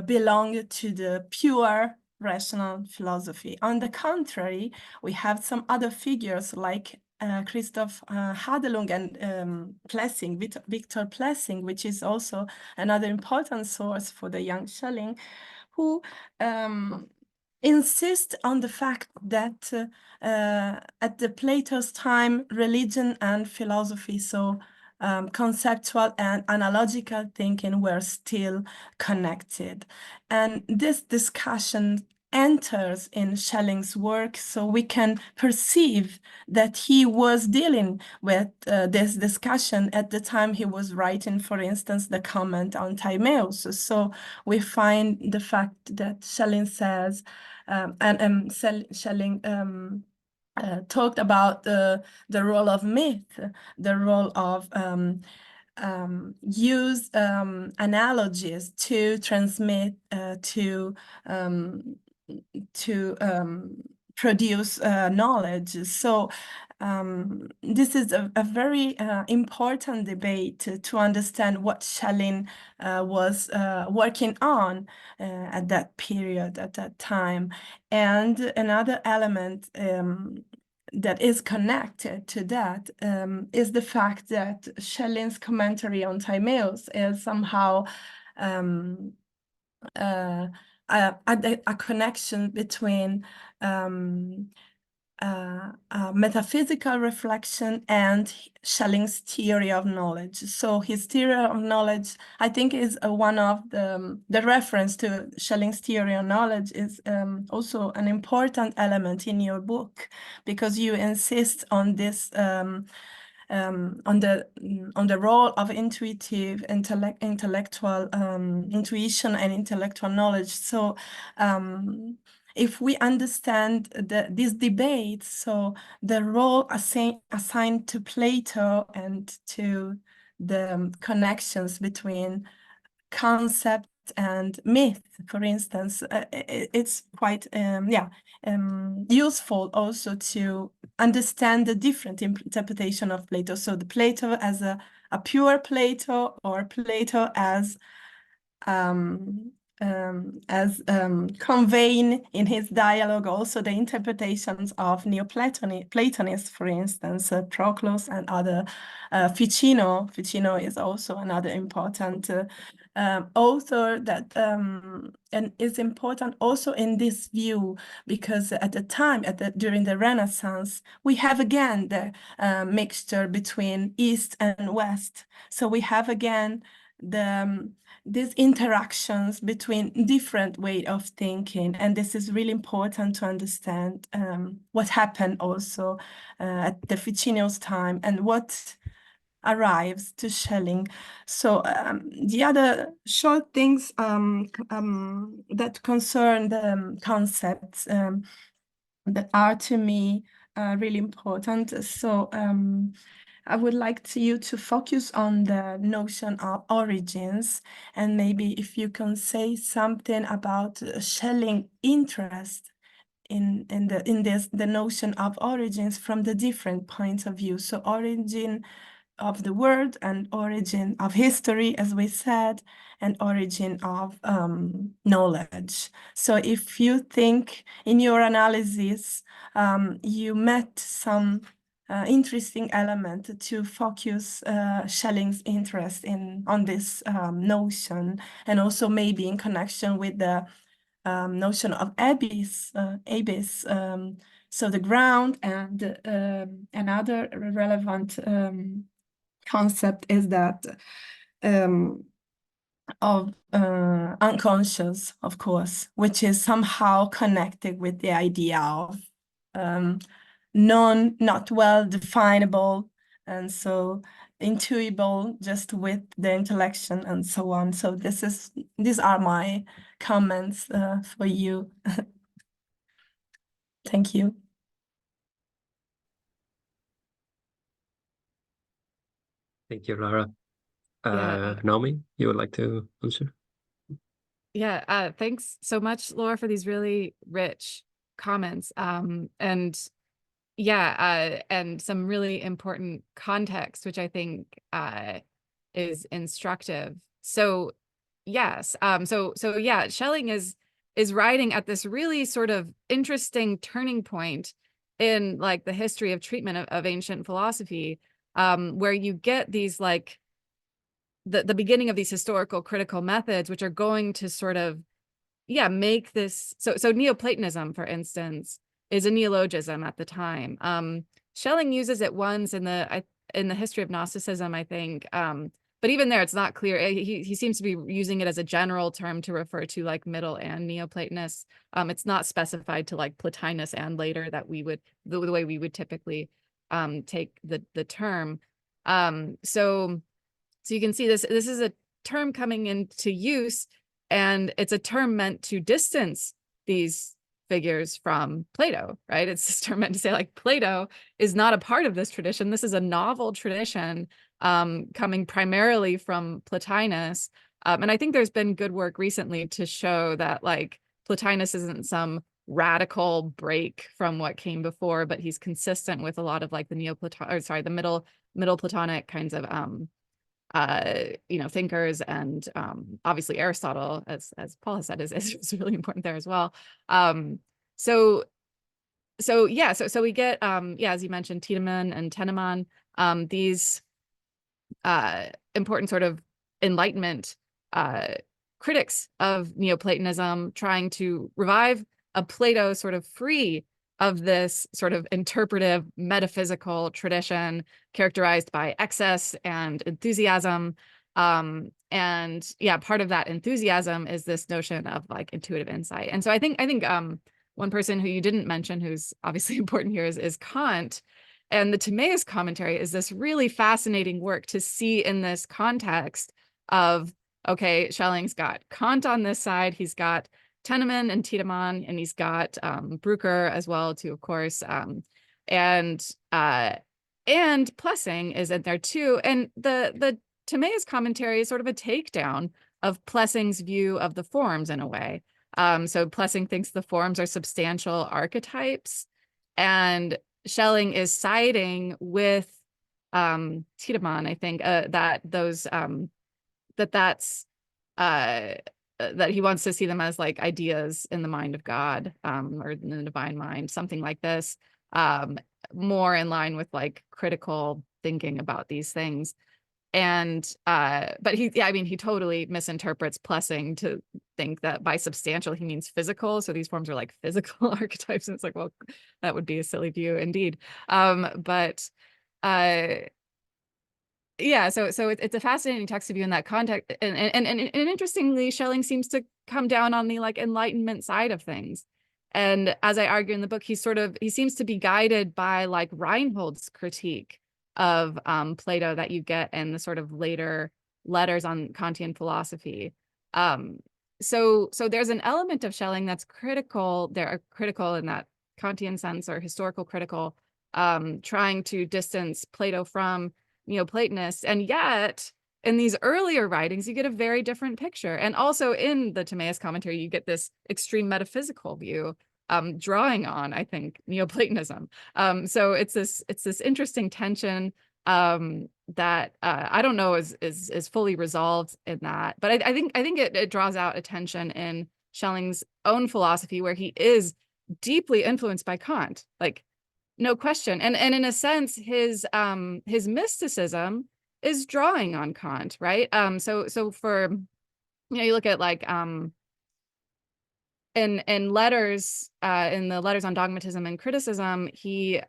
belonged to the pure rational philosophy. On the contrary, we have some other figures like Christoph Hadelung and Victor Plessing, which is also another important source for the young Schelling, who insist on the fact that at the Plato's time, religion and philosophy, so conceptual and analogical thinking, were still connected. And this discussion enters in Schelling's work, so we can perceive that he was dealing with this discussion at the time he was writing, for instance, the comment on Timaeus. So we find the fact that Schelling says, Schelling talked about the role of myth, the role of use analogies to transmit, to produce knowledge. So this is a very important debate to understand what Schelling was working on at that period, at that time. And another element that is connected to that is the fact that Schelling's commentary on Timaeus is somehow a connection between metaphysical reflection and Schelling's theory of knowledge. So his theory of knowledge, I think, is one of the reference to Schelling's theory of knowledge is also an important element in your book, because you insist on this on the role of intuitive intellectual intuition and intellectual knowledge. So if we understand this debate, so the role assigned to Plato and to the connections between concept and myth, for instance, it's quite useful also to understand the different interpretation of Plato. So the Plato as a pure Plato, or Plato as conveying in his dialogue also the interpretations of Neoplatonists, for instance, Proclus and other, Ficino. Ficino is also another important author that and is important also in this view, because at the time, during the Renaissance, we have again the mixture between East and West. So we have again these interactions between different way of thinking, and this is really important to understand what happened also at the Ficino's time and what arrives to Schelling. So the other short things that concern the concepts that are to me really important. So I would like you to focus on the notion of origins, and maybe if you can say something about Schelling interest in the notion of origins from the different points of view. So origin of the world and origin of history, as we said, and origin of knowledge. So if you think in your analysis, you met some interesting element to focus Schelling's interest on this notion, and also maybe in connection with the notion of abyss, so the ground, and another relevant concept is that of unconscious, of course, which is somehow connected with the idea of known, not well definable, and so intuible just with the intellection and so on. So these are my comments for you. Thank you. Thank you, Lara. Yeah. Naomi, you would like to answer? Yeah, thanks so much, Laura, for these really rich comments. And yeah, and some really important context, which I think is instructive. So yes, so yeah, Schelling is writing at this really sort of interesting turning point in like the history of treatment of ancient philosophy, where you get these like the beginning of these historical critical methods, which are going to sort of, yeah, make this, so Neoplatonism, for instance, is a neologism at the time. Schelling uses it once in the history of Gnosticism, I think. But even there, it's not clear. He seems to be using it as a general term to refer to like Middle and Neoplatonists. It's not specified to like Plotinus and later that we would, the way we would typically take the term. So you can see this is a term coming into use, and it's a term meant to distance these figures from Plato, right? It's this term meant to say like Plato is not a part of this tradition. This is a novel tradition coming primarily from Plotinus. And I think there's been good work recently to show that like Plotinus isn't some radical break from what came before, but he's consistent with a lot of like the the middle Platonic kinds of thinkers, and obviously Aristotle, as Paul has said, is really important there as well. So we get as you mentioned, Tiedemann and Tennemann, these important sort of Enlightenment critics of Neoplatonism, trying to revive a Plato sort of free of this sort of interpretive metaphysical tradition characterized by excess and enthusiasm. And yeah, part of that enthusiasm is this notion of like intuitive insight. And so I think one person who you didn't mention, who's obviously important here, is Kant. And the Timaeus commentary is this really fascinating work to see in this context of, okay, Schelling's got Kant on this side, he's got Tennemann and Tiedemann, and he's got Brucker as well too, of course, and Plessing is in there too. And the Timaeus commentary is sort of a takedown of Plessing's view of the forms in a way. So Plessing thinks the forms are substantial archetypes, and Schelling is siding with Tiedemann, I think, that he wants to see them as like ideas in the mind of God, or in the divine mind, something like this, more in line with like critical thinking about these things. And but he totally misinterprets Plessing to think that by substantial he means physical, so these forms are like physical archetypes, and it's like, well, that would be a silly view indeed. Yeah, so it's a fascinating text to view in that context, and interestingly, Schelling seems to come down on the like Enlightenment side of things. And as I argue in the book, he seems to be guided by like Reinhold's critique of Plato that you get in the sort of later letters on Kantian philosophy. So there's an element of Schelling that's critical. They're critical in that Kantian sense, or historical critical, trying to distance Plato from Neoplatonists, and yet in these earlier writings you get a very different picture. And also in the Timaeus commentary you get this extreme metaphysical view, drawing on, I think, Neoplatonism. So it's this interesting tension that I don't know is fully resolved in that, but I think it draws out a tension in Schelling's own philosophy, where he is deeply influenced by Kant, like no question. And in a sense, his mysticism is drawing on Kant, right? So for, you look at like in letters, in the letters on dogmatism and criticism, he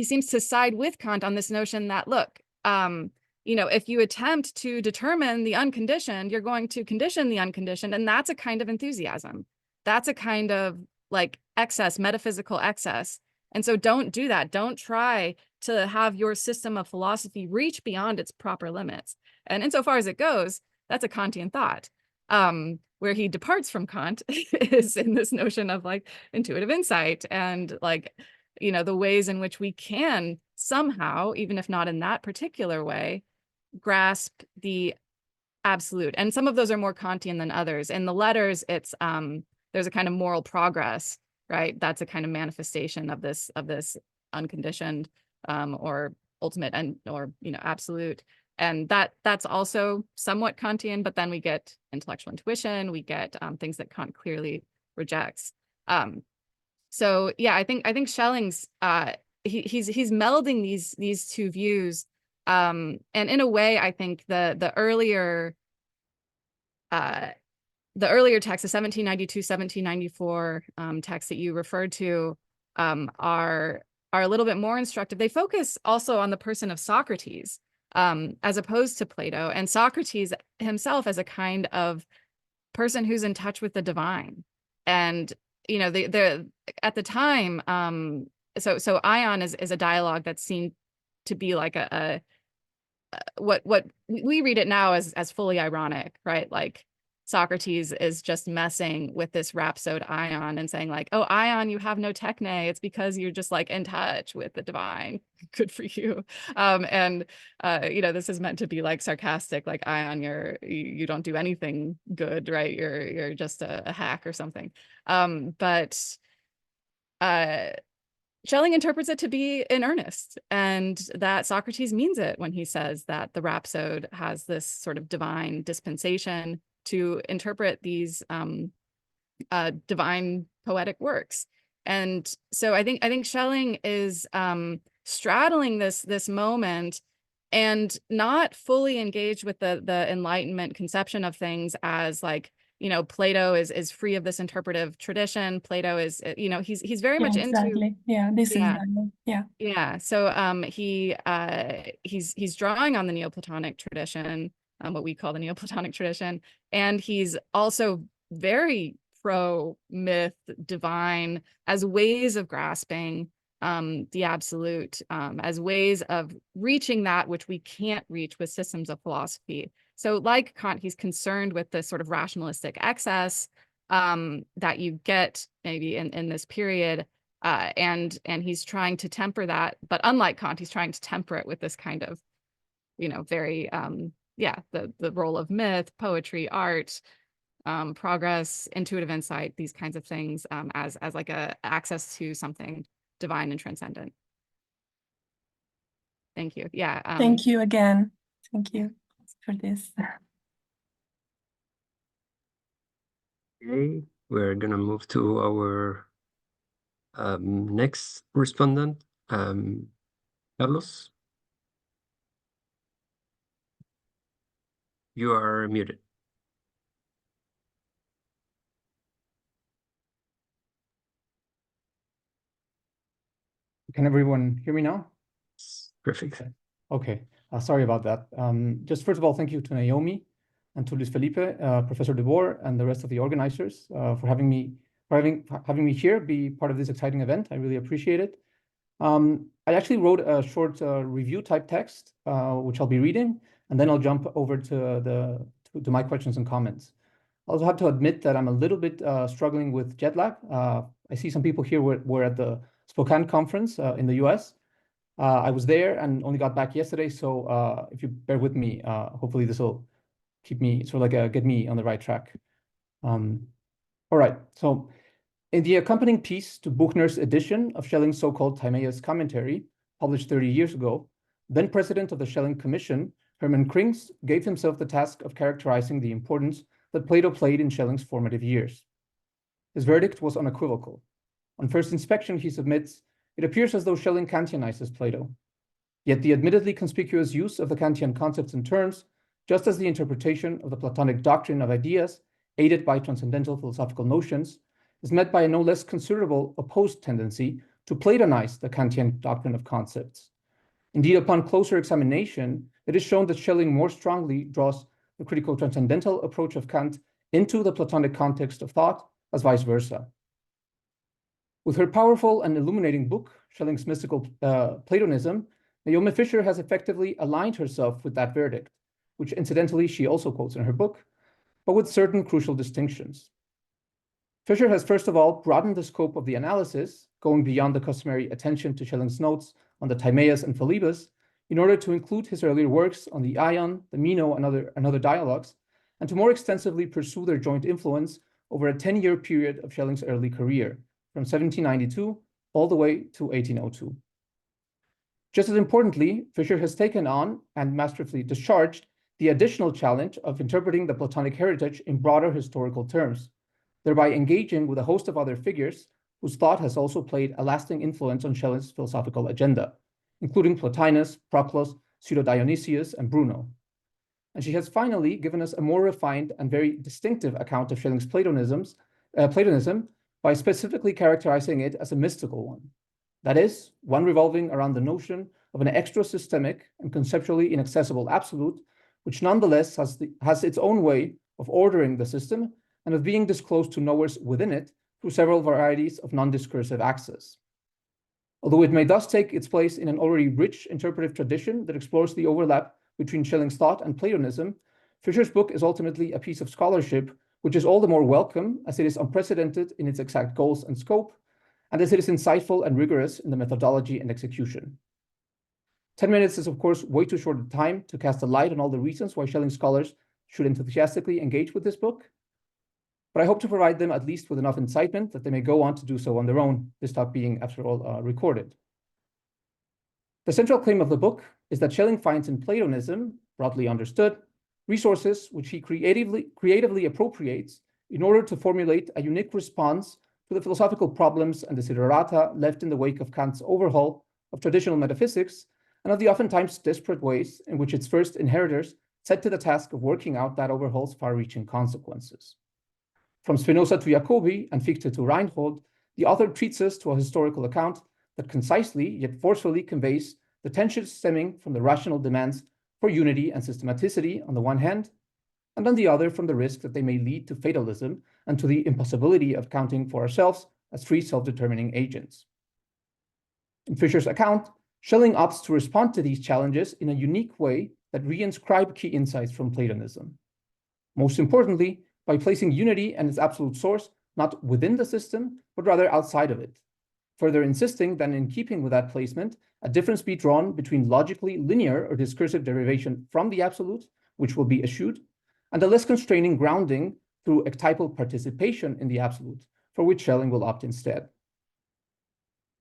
seems to side with Kant on this notion that, look, if you attempt to determine the unconditioned, you're going to condition the unconditioned, and that's a kind of enthusiasm. That's a kind of like excess, metaphysical excess. And so don't do that. Don't try to have your system of philosophy reach beyond its proper limits. And insofar as it goes, that's a Kantian thought. Where he departs from Kant is in this notion of like intuitive insight and like, you know, the ways in which we can somehow, even if not in that particular way, grasp the absolute. And some of those are more Kantian than others. In the letters, it's there's a kind of moral progress, right? That's a kind of manifestation of this unconditioned or ultimate and or you know absolute. And that's also somewhat Kantian, but then we get intellectual intuition, we get things that Kant clearly rejects. So yeah, I think Schelling's he's melding these two views, and in a way, I think the earlier text, the 1792, 1794 texts that you referred to are a little bit more instructive. They focus also on the person of Socrates, as opposed to Plato, and Socrates himself as a kind of person who's in touch with the divine. And you know, the at the time, so Ion is a dialogue that's seen to be like what we read it now as fully ironic, right? Like Socrates is just messing with this rhapsode Ion and saying like, oh, Ion, you have no techne. It's because you're just like in touch with the divine. Good for you. And you know, this is meant to be like sarcastic, like Ion, you don't do anything good, right? You're just a hack or something. But Schelling interprets it to be in earnest, and that Socrates means it when he says that the rhapsode has this sort of divine dispensation to interpret these divine poetic works. And so I think Schelling is straddling this moment and not fully engaged with the Enlightenment conception of things as like, you know, Plato is free of this interpretive tradition. Plato is, you know, he's very much exactly. into this is so he's drawing on the Neoplatonic tradition, what we call the Neoplatonic tradition, and he's also very pro myth, divine as ways of grasping the absolute, as ways of reaching that which we can't reach with systems of philosophy. So like Kant, he's concerned with the sort of rationalistic excess that you get maybe in this period, and he's trying to temper that. But unlike Kant, he's trying to temper it with this kind of, you know, very the role of myth, poetry, art, progress, intuitive insight, these kinds of things as like a access to something divine and transcendent. Thank you. Yeah. Thank you again. Thank you for this. Okay, we're gonna move to our next respondent, Carlos. You are muted. Can everyone hear me now? Perfect. Okay. Sorry about that. Just first of all, thank you to Naomi and to Luis Felipe, Professor De Boer, and the rest of the organizers for having me here, be part of this exciting event. I really appreciate it. I actually wrote a short review type text, which I'll be reading, and then I'll jump over to my questions and comments. I also have to admit that I'm a little bit struggling with jet lag. I see some people here were at the Spokane conference in the US. I was there and only got back yesterday, so if you bear with me, hopefully this will keep me sort of like get me on the right track. All right, so in the accompanying piece to Buchner's edition of Schelling's so-called Timaeus commentary, published 30 years ago, then president of the Schelling Commission, Hermann Krings, gave himself the task of characterizing the importance that Plato played in Schelling's formative years. His verdict was unequivocal. On first inspection, he submits, it appears as though Schelling Kantianizes Plato. Yet the admittedly conspicuous use of the Kantian concepts and terms, just as the interpretation of the Platonic doctrine of ideas, aided by transcendental philosophical notions, is met by a no less considerable opposed tendency to Platonize the Kantian doctrine of concepts. Indeed, upon closer examination, it is shown that Schelling more strongly draws the critical transcendental approach of Kant into the Platonic context of thought as vice versa. With her powerful and illuminating book, Schelling's Mystical Platonism, Naomi Fisher has effectively aligned herself with that verdict, which incidentally she also quotes in her book, but with certain crucial distinctions. Fisher has first of all broadened the scope of the analysis, going beyond the customary attention to Schelling's notes on the Timaeus and Philebus, in order to include his earlier works on the Ion, the Meno, and other dialogues, and to more extensively pursue their joint influence over a 10-year period of Schelling's early career, from 1792 all the way to 1802. Just as importantly, Fisher has taken on and masterfully discharged the additional challenge of interpreting the Platonic heritage in broader historical terms, thereby engaging with a host of other figures whose thought has also played a lasting influence on Schelling's philosophical agenda, including Plotinus, Proclus, Pseudo-Dionysius, and Bruno. And she has finally given us a more refined and very distinctive account of Schelling's Platonism by specifically characterizing it as a mystical one. That is, one revolving around the notion of an extra-systemic and conceptually inaccessible absolute, which nonetheless has its own way of ordering the system and of being disclosed to knowers within it through several varieties of non-discursive access. Although it may thus take its place in an already rich interpretive tradition that explores the overlap between Schelling's thought and Platonism, Fisher's book is ultimately a piece of scholarship which is all the more welcome as it is unprecedented in its exact goals and scope, and as it is insightful and rigorous in the methodology and execution. 10 minutes is, of course, way too short a time to cast a light on all the reasons why Schelling scholars should enthusiastically engage with this book, but I hope to provide them at least with enough incitement that they may go on to do so on their own, this talk being, after all, recorded. The central claim of the book is that Schelling finds in Platonism, broadly understood, resources which he creatively appropriates in order to formulate a unique response to the philosophical problems and desiderata left in the wake of Kant's overhaul of traditional metaphysics and of the oftentimes desperate ways in which its first inheritors set to the task of working out that overhaul's far-reaching consequences. From Spinoza to Jacobi and Fichte to Reinhold, the author treats us to a historical account that concisely yet forcefully conveys the tensions stemming from the rational demands for unity and systematicity on the one hand, and on the other from the risk that they may lead to fatalism and to the impossibility of counting for ourselves as free self-determining agents. In Fisher's account, Schelling opts to respond to these challenges in a unique way that reinscribe key insights from Platonism. Most importantly, by placing unity and its absolute source not within the system, but rather outside of it, further insisting that in keeping with that placement, a difference be drawn between logically linear or discursive derivation from the absolute, which will be eschewed, and a less constraining grounding through ectypal participation in the absolute, for which Schelling will opt instead.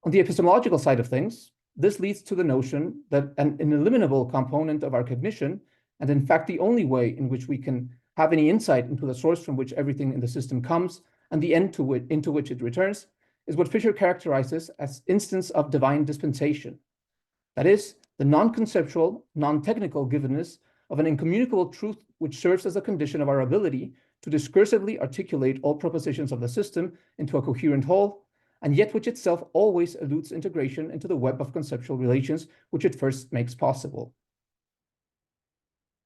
On the epistemological side of things, this leads to the notion that an ineliminable component of our cognition, and in fact the only way in which we can have any insight into the source from which everything in the system comes and the end into which it returns, is what Fisher characterizes as instance of divine dispensation. That is, the non-conceptual, non-technical givenness of an incommunicable truth which serves as a condition of our ability to discursively articulate all propositions of the system into a coherent whole, and yet which itself always eludes integration into the web of conceptual relations which it first makes possible.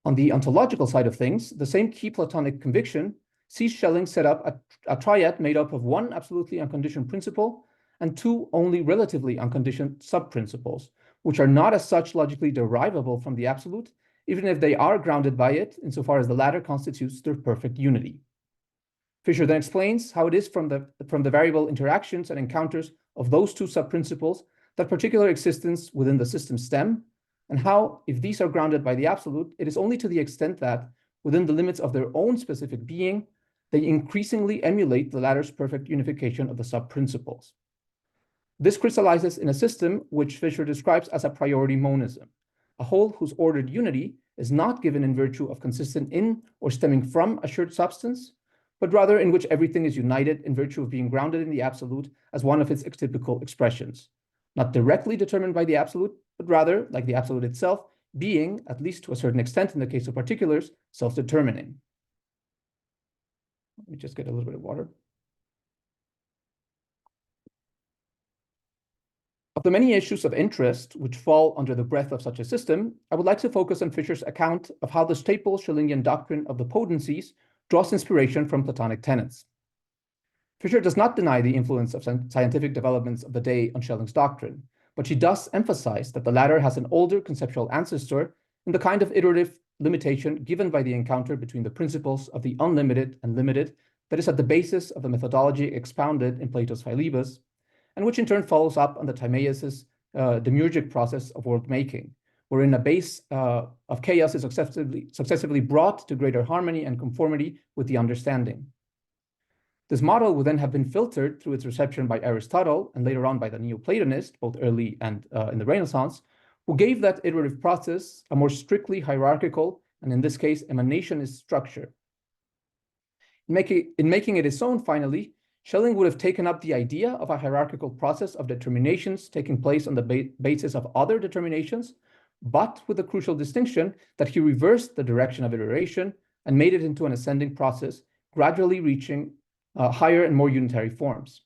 On the ontological side of things, the same key Platonic conviction sees Schelling set up a triad made up of one absolutely unconditioned principle and two only relatively unconditioned sub-principles, which are not as such logically derivable from the absolute, even if they are grounded by it, insofar as the latter constitutes their perfect unity. Fisher then explains how it is from the variable interactions and encounters of those two sub-principles that particular existence within the system stem, and how, if these are grounded by the absolute, it is only to the extent that, within the limits of their own specific being, they increasingly emulate the latter's perfect unification of the sub-principles. This crystallizes in a system which Fisher describes as a priority monism, a whole whose ordered unity is not given in virtue of consistent in or stemming from assured substance, but rather in which everything is united in virtue of being grounded in the absolute as one of its typical expressions, not directly determined by the absolute, but rather, like the absolute itself, being, at least to a certain extent in the case of particulars, self-determining. Let me just get a little bit of water. Of the many issues of interest which fall under the breadth of such a system, I would like to focus on Fisher's account of how the staple Schellingian doctrine of the potencies draws inspiration from Platonic tenets. Fisher does not deny the influence of scientific developments of the day on Schelling's doctrine, but she does emphasize that the latter has an older conceptual ancestor in the kind of iterative limitation given by the encounter between the principles of the unlimited and limited that is at the basis of the methodology expounded in Plato's Philebus, and which in turn follows up on the Timaeus' demiurgic process of world-making, wherein a base of chaos is successively brought to greater harmony and conformity with the understanding. This model would then have been filtered through its reception by Aristotle and later on by the Neoplatonists, both early and in the Renaissance, who gave that iterative process a more strictly hierarchical, and in this case, emanationist structure. In making it its own, finally, Schelling would have taken up the idea of a hierarchical process of determinations taking place on the basis of other determinations, but with the crucial distinction that he reversed the direction of iteration and made it into an ascending process, gradually reaching higher and more unitary forms.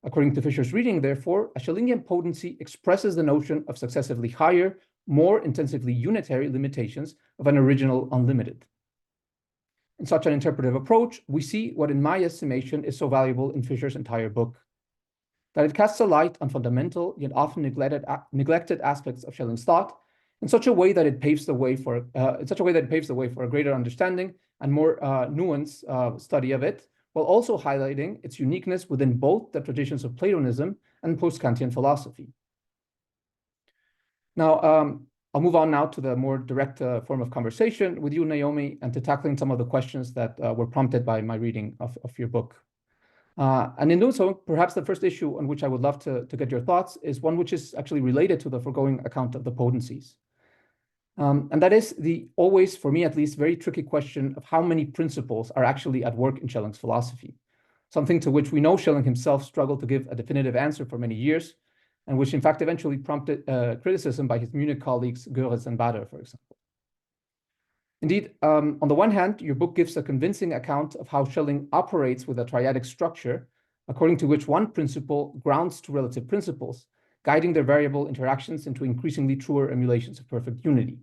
According to Fisher's reading, therefore, a Schellingian potency expresses the notion of successively higher, more intensively unitary limitations of an original unlimited. In such an interpretive approach, we see what in my estimation is so valuable in Fisher's entire book, that it casts a light on fundamental yet often neglected aspects of Schelling's thought in such a way that it paves the way for a greater understanding and more nuanced study of it, while also highlighting its uniqueness within both the traditions of Platonism and post-Kantian philosophy. Now, I'll move on now to the more direct form of conversation with you, Naomi, and to tackling some of the questions that were prompted by my reading of your book. And in doing so, perhaps the first issue on which I would love to get your thoughts is one which is actually related to the foregoing account of the potencies. And that is the always, for me at least, very tricky question of how many principles are actually at work in Schelling's philosophy, something to which we know Schelling himself struggled to give a definitive answer for many years, and which in fact eventually prompted criticism by his Munich colleagues Görres and Bader, for example. Indeed, on the one hand, your book gives a convincing account of how Schelling operates with a triadic structure, according to which one principle grounds two relative principles, guiding their variable interactions into increasingly truer emulations of perfect unity.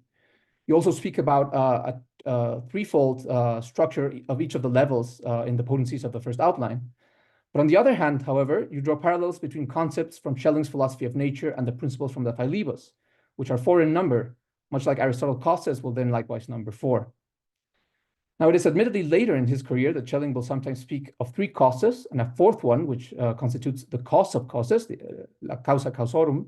You also speak about a threefold structure of each of the levels in the potencies of the first outline. But on the other hand, however, you draw parallels between concepts from Schelling's philosophy of nature and the principles from the Philebus, which are 4 in number, much like Aristotle causes will then likewise number 4. Now, it is admittedly later in his career that Schelling will sometimes speak of 3 causes and a 4th one, which constitutes the cause of causes, la causa causorum.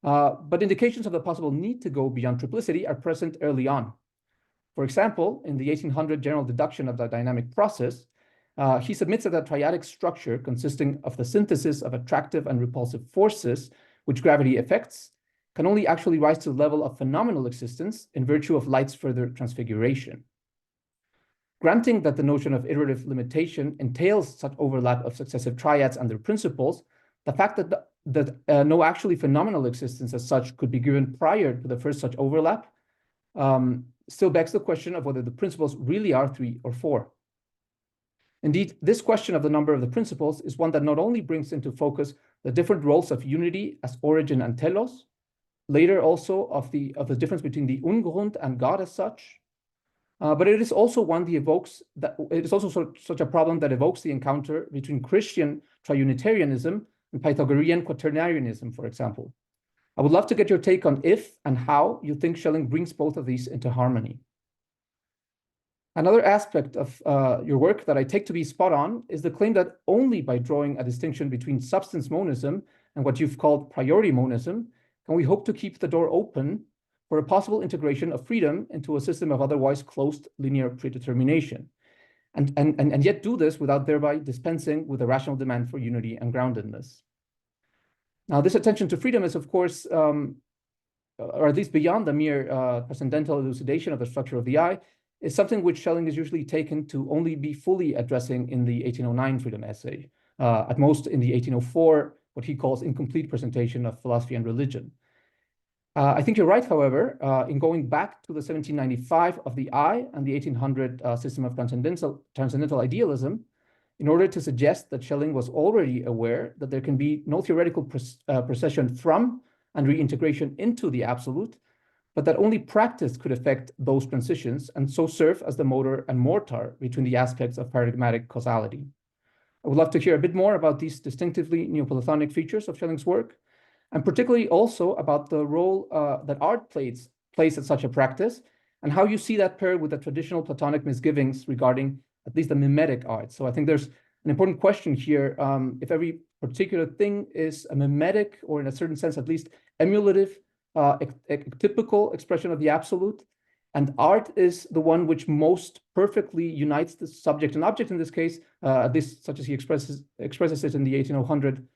But indications of the possible need to go beyond triplicity are present early on. For example, in the 1800 general deduction of the dynamic process, he submits that a triadic structure consisting of the synthesis of attractive and repulsive forces, which gravity affects, can only actually rise to the level of phenomenal existence in virtue of light's further transfiguration. Granting that the notion of iterative limitation entails such overlap of successive triads and their principles, the fact that no actually phenomenal existence as such could be given prior to the first such overlap still begs the question of whether the principles really are 3 or 4. Indeed, this question of the number of the principles is one that not only brings into focus the different roles of unity as origin and telos, later also of the difference between the Ungrund and God as such, but it is also one that evokes it is also such a problem that evokes the encounter between Christian triunitarianism and Pythagorean quaternarianism, for example. I would love to get your take on if and how you think Schelling brings both of these into harmony. Another aspect of your work that I take to be spot on is the claim that only by drawing a distinction between substance monism and what you've called priori monism can we hope to keep the door open for a possible integration of freedom into a system of otherwise closed linear predetermination, and yet do this without thereby dispensing with the rational demand for unity and groundedness. Now, this attention to freedom is, of course, or at least beyond the mere transcendental elucidation of the structure of the I, is something which Schelling is usually taken to only be fully addressing in the 1809 freedom essay, at most in the 1804, what he calls incomplete presentation of philosophy and religion. I think you're right, however, in going back to the 1795 of the I and the 1800 system of transcendental idealism, in order to suggest that Schelling was already aware that there can be no theoretical procession from and reintegration into the absolute, but that only practice could affect those transitions and so serve as the motor and mortar between the aspects of paradigmatic causality. I would love to hear a bit more about these distinctively Neoplatonic features of Schelling's work, and particularly also about the role that art plays in such a practice, and how you see that paired with the traditional Platonic misgivings regarding at least the mimetic art. So I think there's an important question here, if every particular thing is a mimetic, or in a certain sense, at least emulative, typical expression of the absolute, and art is the one which most perfectly unites the subject and object in this case, at least such as he expresses it in the 1800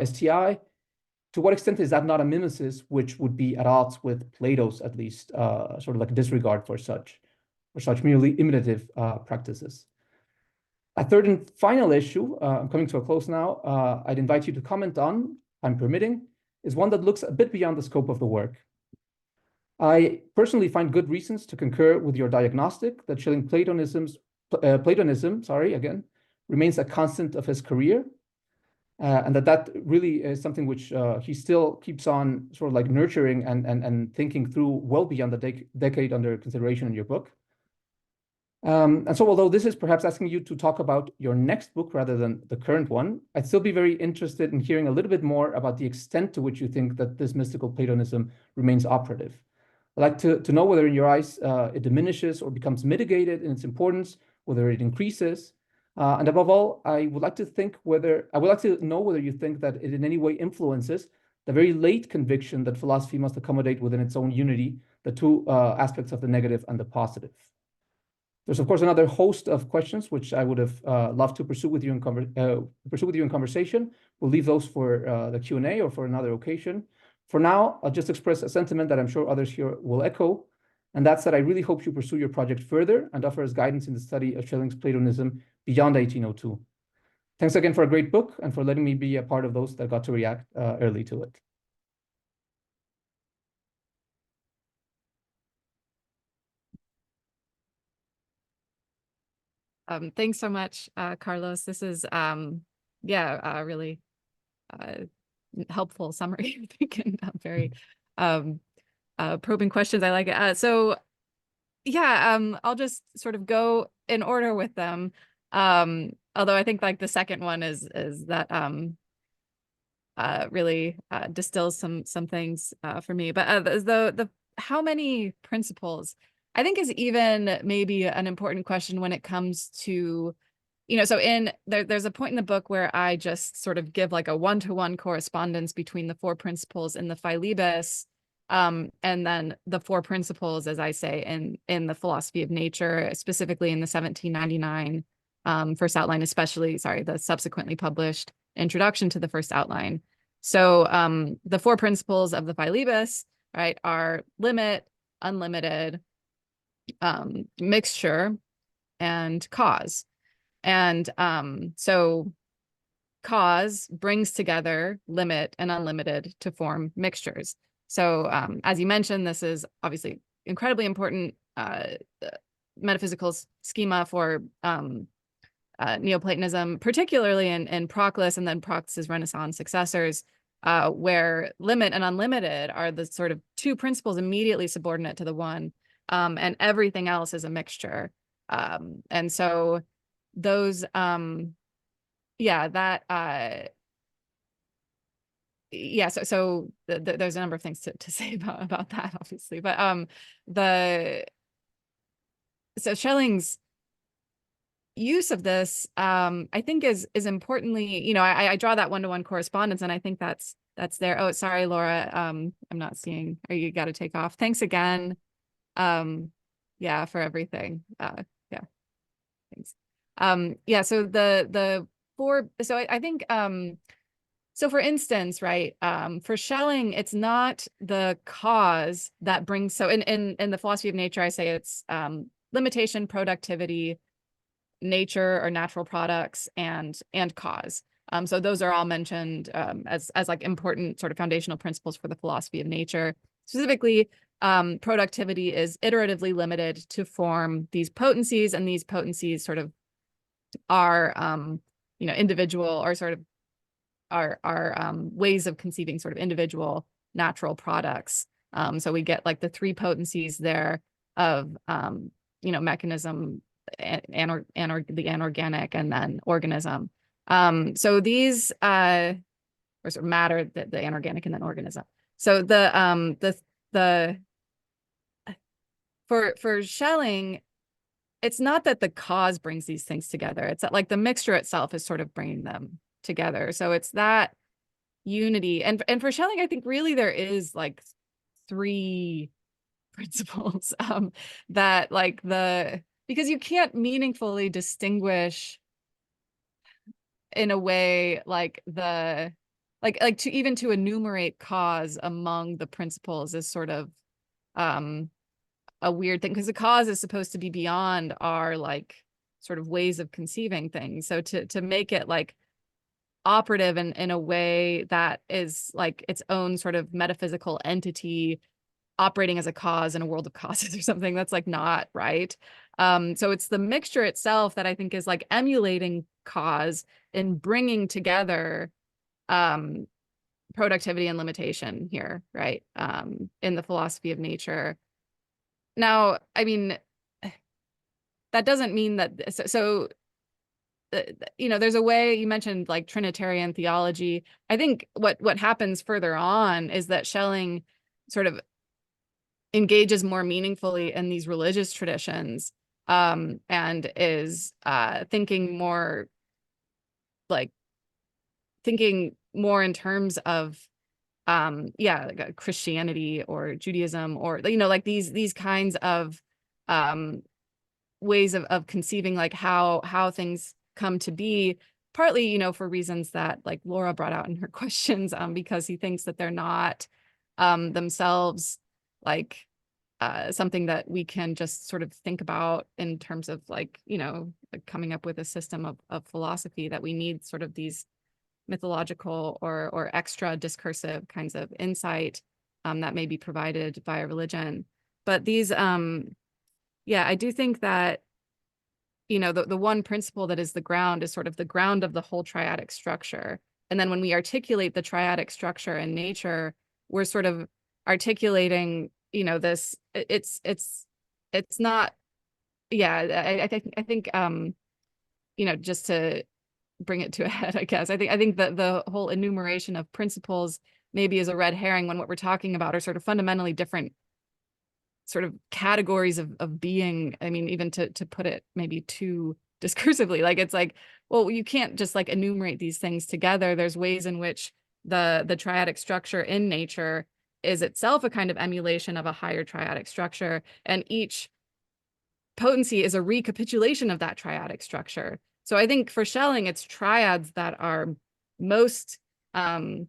STI. To what extent is that not a mimesis which would be at odds with Plato's, at least, sort of like a disregard for such merely imitative practices? A third and final issue, I'm coming to a close now, I'd invite you to comment on, time permitting, is one that looks a bit beyond the scope of the work. I personally find good reasons to concur with your diagnostic that Schelling Platonism, remains a constant of his career, and that really is something which he still keeps on sort of like nurturing and thinking through well beyond the decade under consideration in your book. And so although this is perhaps asking you to talk about your next book rather than the current one, I'd still be very interested in hearing a little bit more about the extent to which you think that this mystical Platonism remains operative. I'd like to know whether in your eyes it diminishes or becomes mitigated in its importance, whether it increases. And above all, I would like to know whether you think that it in any way influences the very late conviction that philosophy must accommodate within its own unity the two aspects of the negative and the positive. There's of course another host of questions which I would have loved to pursue with you in conversation. We'll leave those for the Q&A or for another occasion. For now, I'll just express a sentiment that I'm sure others here will echo, and that's that I really hope you pursue your project further and offer us guidance in the study of Schelling's Platonism beyond 1802. Thanks again for a great book and for letting me be a part of those that got to react early to it. Thanks so much, Carlos. This is, really helpful summary, I think, and very probing questions. I like it. I'll just sort of go in order with them. Although I think like the second one is that really distills some things for me. But the how many principles, I think, is even maybe an important question when it comes to, so there's a point in the book where I just sort of give like a one-to-one correspondence between the four principles in the Philebus, and then the four principles, as I say, in the philosophy of nature, specifically in the 1799 first outline, the subsequently published introduction to the first outline. So the four principles of the Philebus, right, are limit, unlimited, mixture, and cause. And so cause brings together limit and unlimited to form mixtures. So as you mentioned, this is obviously incredibly important metaphysical schema for Neoplatonism, particularly in Proclus and then Proclus's Renaissance successors, where limit and unlimited are the sort of two principles immediately subordinate to the one, and everything else is a mixture. And so those, so there's a number of things to say about that, obviously, but so Schelling's use of this, I think is importantly, I draw that one-to-one correspondence, and I think that's there. Oh, sorry, Laura, I'm not seeing, or you got to take off. Thanks again, for everything. Thanks. So the four, so I think, so for instance, right, for Schelling, it's not the cause that brings, so in the philosophy of nature, I say it's limitation, productivity, nature or natural products, and cause. So those are all mentioned as like important sort of foundational principles for the philosophy of nature. Specifically, productivity is iteratively limited to form these potencies, and these potencies sort of are individual, or sort of are ways of conceiving sort of individual natural products. So we get like the three potencies there of mechanism, the anorganic, and then organism. So these or sort of matter, the anorganic and then organism. So for Schelling, it's not that the cause brings these things together. It's that like the mixture itself is sort of bringing them together. So it's that unity. And for Schelling, I think really there is like three principles that like because you can't meaningfully distinguish in a way like to enumerate cause among the principles is sort of a weird thing, because the cause is supposed to be beyond our like sort of ways of conceiving things. So to make it like operative in a way that is like its own sort of metaphysical entity operating as a cause in a world of causes or something, that's like not right. So it's the mixture itself that I think is like emulating cause and bringing together productivity and limitation here, right? In the philosophy of nature. Now, I mean, that doesn't mean that, you know, there's a way, you mentioned like Trinitarian theology. I think what happens further on is that Schelling sort of engages more meaningfully in these religious traditions, and is thinking more in terms of like Christianity or Judaism, or you know, like these kinds of ways of conceiving like how things come to be, partly, you know, for reasons that like Laura brought out in her questions, because he thinks that they're not themselves like something that we can just sort of think about in terms of like, you know, like coming up with a system of philosophy, that we need sort of these mythological or extra discursive kinds of insight that may be provided by a religion. But these, yeah, I do think that, you know, the one principle that is the ground is sort of the ground of the whole triadic structure. And then when we articulate the triadic structure in nature, we're sort of articulating, you know, this, it's not, yeah, I think, you know, just to bring it to a head, I guess, I think that the whole enumeration of principles maybe is a red herring when what we're talking about are sort of fundamentally different sort of categories of being. I mean, even to put it maybe too discursively, like it's like, well, you can't just like enumerate these things together. There's ways in which the triadic structure in nature is itself a kind of emulation of a higher triadic structure, and each potency is a recapitulation of that triadic structure. So I think for Schelling, it's triads that are most you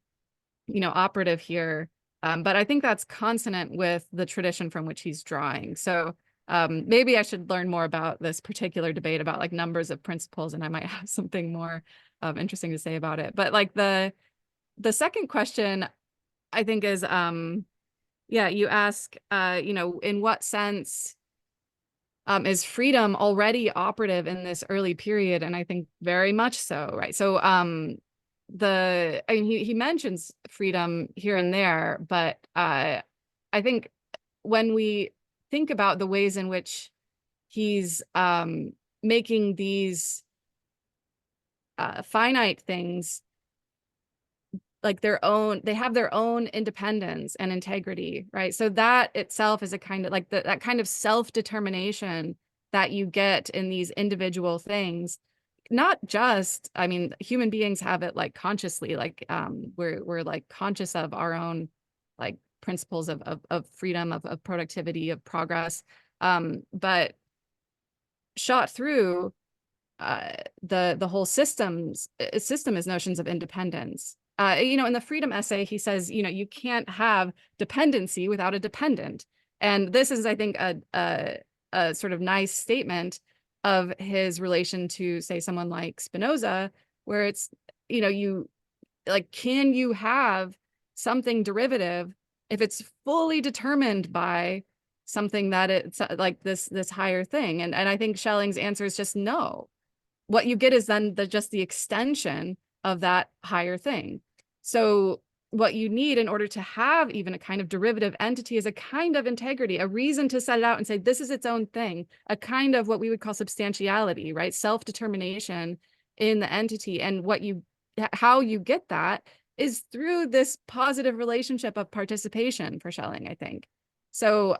know, operative here. But I think that's consonant with the tradition from which he's drawing. So maybe I should learn more about this particular debate about like numbers of principles, and I might have something more interesting to say about it. But like the second question, I think is, yeah, you ask, you know, in what sense is freedom already operative in this early period? And I think very much so, right? So I mean, he mentions freedom here and there, but I think when we think about the ways in which he's making these finite things like their own, they have their own independence and integrity, right? So that itself is a kind of like that kind of self-determination that you get in these individual things. Not just, I mean, human beings have it like consciously, like we're like conscious of our own like principles of freedom, of productivity, of progress, but shot through the whole system is notions of independence. You know, in the freedom essay, he says, you know, you can't have dependency without a dependent. And this is, I think, a sort of nice statement of his relation to, say, someone like Spinoza, where it's, you know, you like, can you have something derivative if it's fully determined by something that it's like this higher thing? And I think Schelling's answer is just no. What you get is then just the extension of that higher thing. So what you need in order to have even a kind of derivative entity is a kind of integrity, a reason to set it out and say, this is its own thing, a kind of what we would call substantiality, right? Self-determination in the entity. And how you get that is through this positive relationship of participation for Schelling, I think. So,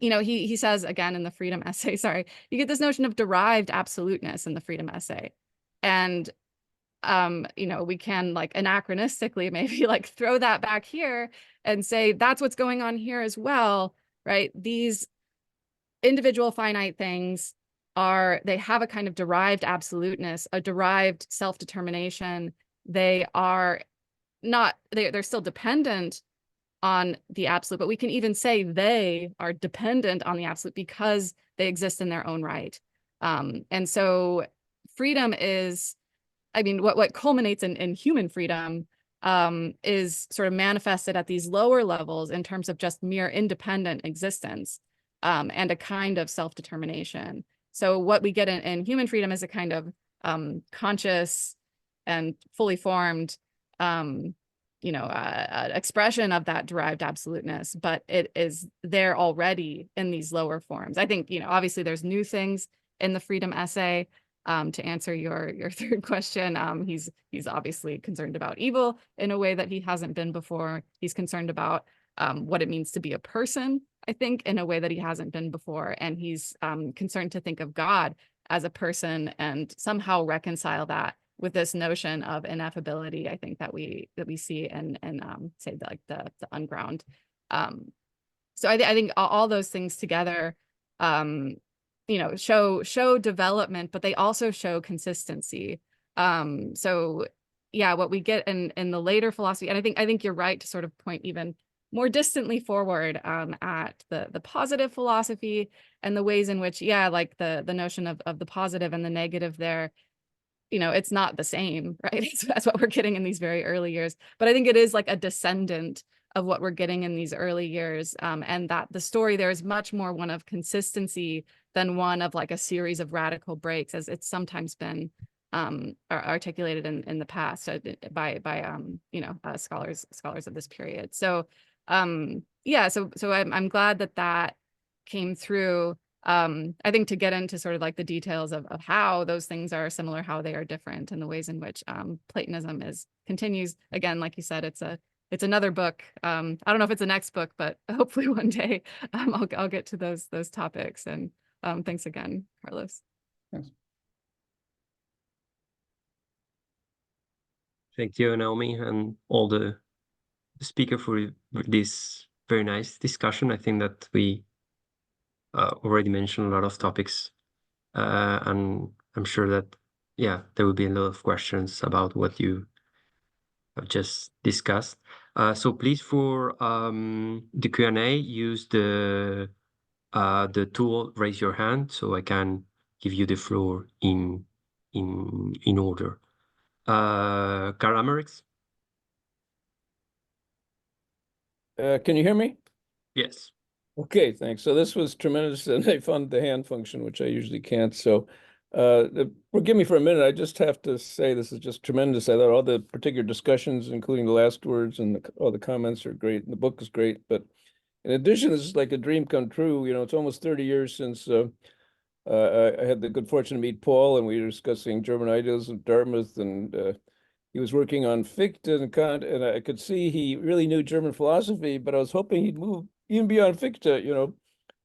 he says again in the freedom essay, sorry, you get this notion of derived absoluteness in the freedom essay. And, we can like anachronistically maybe like throw that back here and say, that's what's going on here as well, right? These individual finite things they have a kind of derived absoluteness, a derived self-determination. They are not, they're still dependent on the absolute, but we can even say they are dependent on the absolute because they exist in their own right. And so freedom is, what culminates in human freedom is sort of manifested at these lower levels in terms of just mere independent existence and a kind of self-determination. So what we get in human freedom is a kind of conscious and fully formed expression of that derived absoluteness, but it is there already in these lower forms. I think, obviously there's new things in the freedom essay. To answer your third question, he's obviously concerned about evil in a way that he hasn't been before. He's concerned about what it means to be a person, I think, in a way that he hasn't been before. And he's concerned to think of God as a person and somehow reconcile that with this notion of ineffability, I think that we see in say the unground. So I think all those things together, show development, but they also show consistency. So yeah, what we get in the later philosophy, and I think you're right to sort of point even more distantly forward at the positive philosophy and the ways in which, like the notion of the positive and the negative there, it's not the same, right? That's what we're getting in these very early years. But I think it is like a descendant of what we're getting in these early years. And that the story there is much more one of consistency than one of like a series of radical breaks, as it's sometimes been articulated in the past by scholars of this period. So so I'm glad that came through. I think to get into sort of like the details of how those things are similar, how they are different, and the ways in which Platonism continues. Again, like you said, it's another book. I don't know if it's the next book, but hopefully one day I'll get to those topics. And thanks again, Carlos. Thanks. Thank you, Naomi, and all the speaker for this very nice discussion. I think that we already mentioned a lot of topics, and I'm sure that there will be a lot of questions about what you have just discussed. So please, for the Q&A, use the tool raise your hand so I can give you the floor in order. Karl Ameriks? Can you hear me? Yes. Okay, thanks. So this was tremendous, and I found the hand function, which I usually can't. So forgive me for a minute. I just have to say this is just tremendous. I thought all the particular discussions, including the last words and all the comments, are great. And the book is great. But in addition, this is like a dream come true. It's almost 30 years since I had the good fortune to meet Paul, and we were discussing German ideals at Dartmouth, and he was working on Fichte and Kant, and I could see he really knew German philosophy, but I was hoping he'd move even beyond Fichte,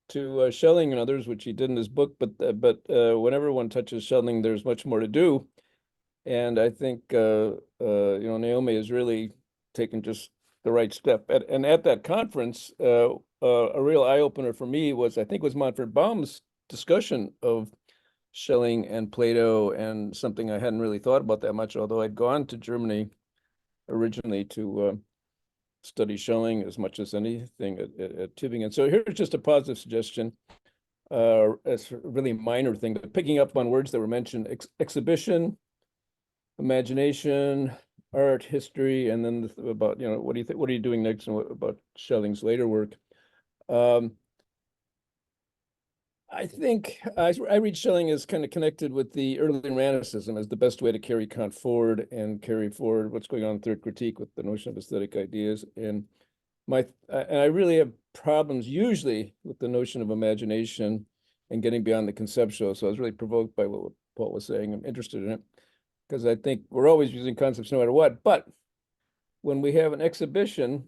to Schelling and others, which he did in his book. But whenever one touches Schelling, there's much more to do. And I think, Naomi has really taken just the right step. And at that conference, a real eye-opener for me was Manfred Baum's discussion of Schelling and Plato, and something I hadn't really thought about that much, although I'd gone to Germany originally to study Schelling as much as anything at Tübingen. So here's just a positive suggestion. It's a really minor thing, but picking up on words that were mentioned: exhibition, imagination, art, history, and then about what do you think? What are you doing next, and what about Schelling's later work? I think I read Schelling as kind of connected with the early Romanticism as the best way to carry Kant forward and carry forward what's going on in Third Critique with the notion of aesthetic ideas. And I really have problems usually with the notion of imagination and getting beyond the conceptual. So I was really provoked by what Paul was saying. I'm interested in it because I think we're always using concepts no matter what. But when we have an exhibition,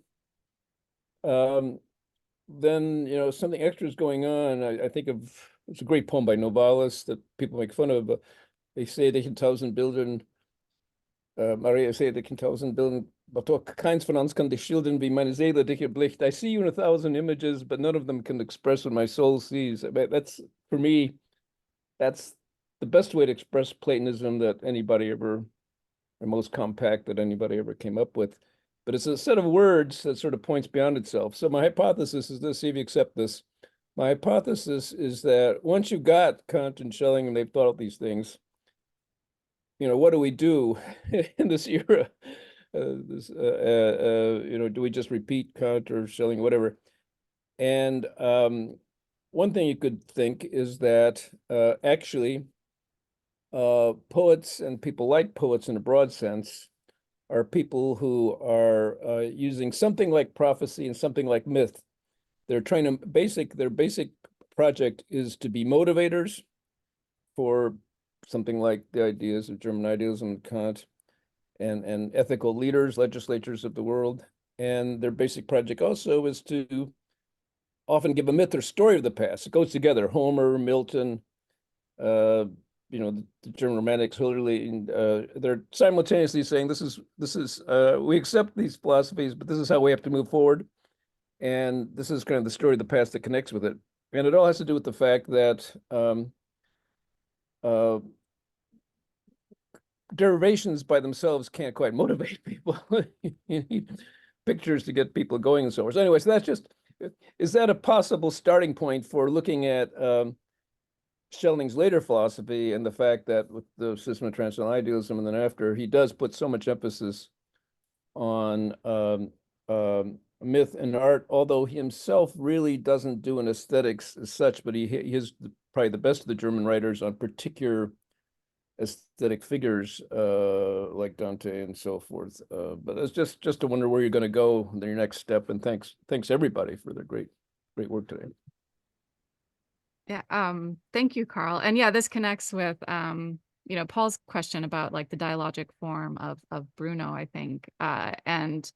then, something extra is going on. I think of, it's a great poem by Novalis that people make fun of. They say they can 1000 Bildern, Maria say they can 1000 Bildern, but doch keins von uns kann dich schildern, wie meine Seele dich erblicht. I see you in 1000 images, but none of them can express what my soul sees. That's, for me, that's the best way to express Platonism that anybody ever, or most compact that anybody ever came up with. But it's a set of words that sort of points beyond itself. So my hypothesis is this, see if you accept this. My hypothesis is that once you've got Kant and Schelling and they've thought of these things, what do we do in this era? Do we just repeat Kant or Schelling, whatever? And one thing you could think is that actually poets and people like poets in a broad sense are people who are using something like prophecy and something like myth. They're trying to their basic project is to be motivators for something like the ideas of German idealism and Kant and ethical leaders, legislators of the world. And their basic project also is to often give a myth or story of the past. It goes together, Homer, Milton, the German romantics, Hölderlin, they're simultaneously saying this is we accept these philosophies, but this is how we have to move forward. And this is kind of the story of the past that connects with it. And it all has to do with the fact that derivations by themselves can't quite motivate people. You need pictures to get people going and so forth. So anyway, so that's just, is that a possible starting point for looking at Schelling's later philosophy and the fact that with the system of transcendental idealism and then after, he does put so much emphasis on myth and art, although he himself really doesn't do an aesthetics as such, but he is probably the best of the German writers on particular aesthetic figures like Dante and so forth. But it's just to wonder where you're going to go in your next step. And thanks everybody for their great work today. Yeah, thank you, Carl. And yeah, this connects with Paul's question about like the dialogic form of Bruno, I think, and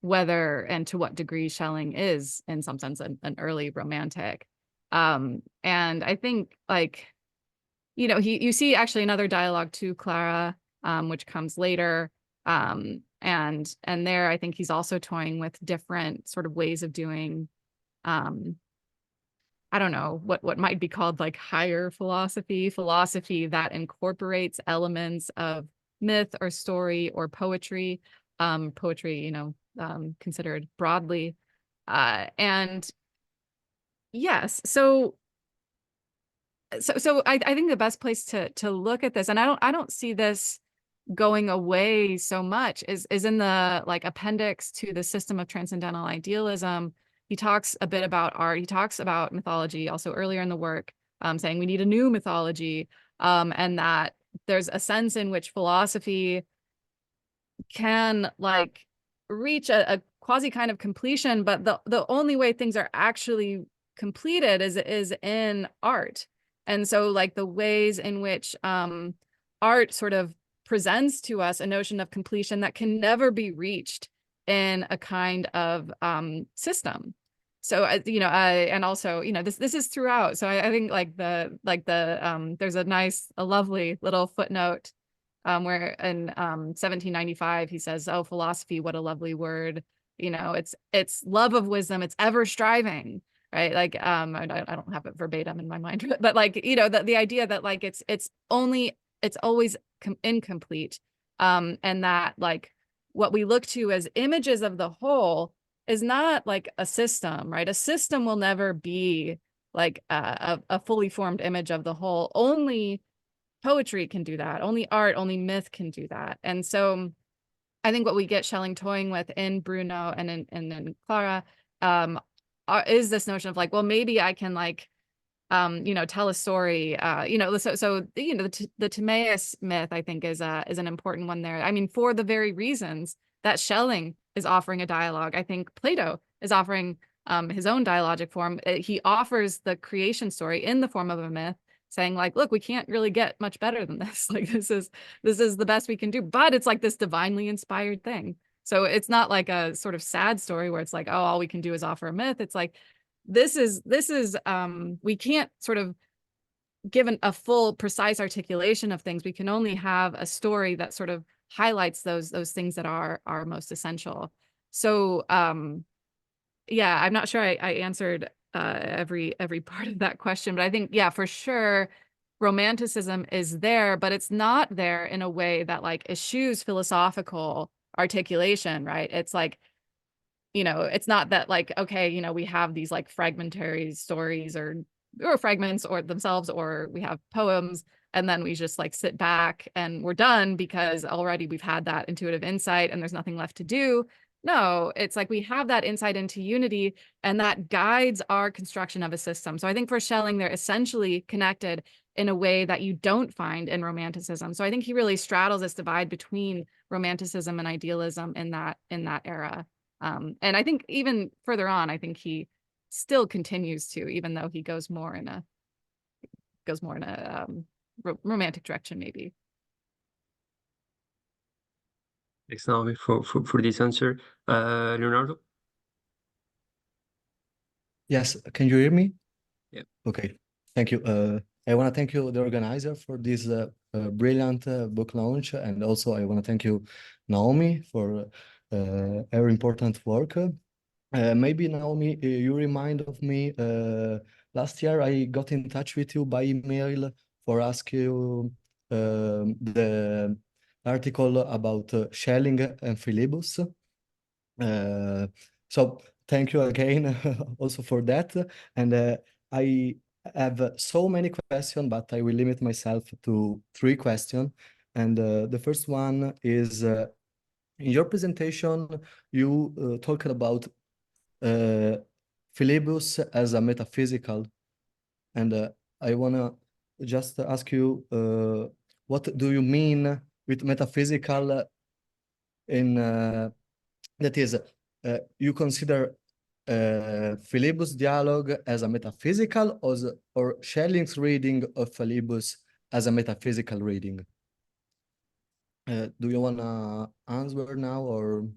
whether and to what degree Schelling is in some sense an early romantic. And I think you see actually another dialogue to Clara, which comes later. And there I think he's also toying with different sort of ways of doing I don't know what might be called like higher philosophy that incorporates elements of myth or story or poetry, considered broadly. And yes, so I think the best place to look at this, and I don't see this going away so much, is in the like appendix to the system of transcendental idealism. He talks a bit about art. He talks about mythology also earlier in the work, saying we need a new mythology, and that there's a sense in which philosophy can like reach a quasi kind of completion, but the only way things are actually completed is in art. And so like the ways in which art sort of presents to us a notion of completion that can never be reached in a kind of system. So and also this is throughout. So I think there's a lovely little footnote where in 1795 he says, "Oh, philosophy, what a lovely word! It's love of wisdom. It's ever striving." Right? Like I don't have it verbatim in my mind, but like the idea that like it's always incomplete, and that like what we look to as images of the whole is not like a system, right? A system will never be like a fully formed image of the whole. Only poetry can do that. Only art, only myth can do that. And so I think what we get Schelling toying with in Bruno and in Clara is this notion of like, well, maybe I can like tell a story, the Timaeus myth, I think, is an important one there. I mean, for the very reasons that Schelling is offering a dialogue, I think Plato is offering his own dialogic form. He offers the creation story in the form of a myth, saying like, look, we can't really get much better than this. Like this is the best we can do. But it's like this divinely inspired thing. So it's not like a sort of sad story where it's like, oh, all we can do is offer a myth. It's like this is we can't sort of given a full precise articulation of things. We can only have a story that sort of highlights those things that are most essential. So yeah, I'm not sure I answered every part of that question, but I think, yeah, for sure romanticism is there, but it's not there in a way that like eschews philosophical articulation, right? It's like, you know, it's not that like, okay, you know, we have these like fragmentary stories or fragments or themselves, or we have poems, and then we just like sit back and we're done because already we've had that intuitive insight and there's nothing left to do. No, it's like we have that insight into unity, and that guides our construction of a system. So I think for Schelling, they're essentially connected in a way that you don't find in romanticism. So I think he really straddles this divide between romanticism and idealism in that era. And I think even further on, I think he still continues to, even though he goes more in a romantic direction, maybe. Thanks, Naomi, for this answer. Leonardo? Yes, can you hear me? Yeah. Okay, thank you. I want to thank you, the organizer, for this brilliant book launch, and also I want to thank you, Naomi, for her important work. Maybe, Naomi, you remind of me, last year I got in touch with you by email for ask you the article about Schelling and Philebus. So thank you again also for that. And I have so many questions, but I will limit myself to 3 questions. And the first one is, in your presentation, you talked about Philebus as a metaphysical. And I want to just ask you, what do you mean with metaphysical in... that is, you consider Philebus' dialogue as a metaphysical, or Schelling's reading of Philebus as a metaphysical reading? Do you want to answer now, or?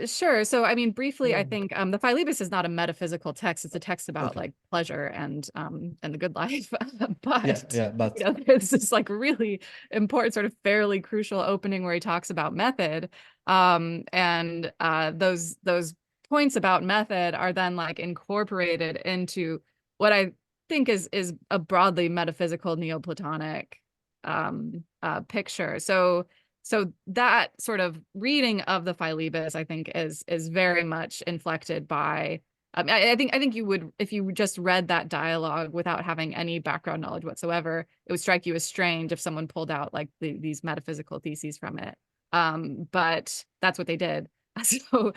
Sure. So, I mean, briefly, I think the Philebus is not a metaphysical text. It's a text about Okay. like pleasure and the good life. But, but you know, there's this like really important, sort of fairly crucial opening where he talks about method. And those points about method are then like incorporated into what I think is a broadly metaphysical Neoplatonic picture. So that sort of reading of the Philebus, I think, is very much inflected by. I think you would, if you just read that dialogue without having any background knowledge whatsoever, it would strike you as strange if someone pulled out like these metaphysical theses from it. But that's what they did. So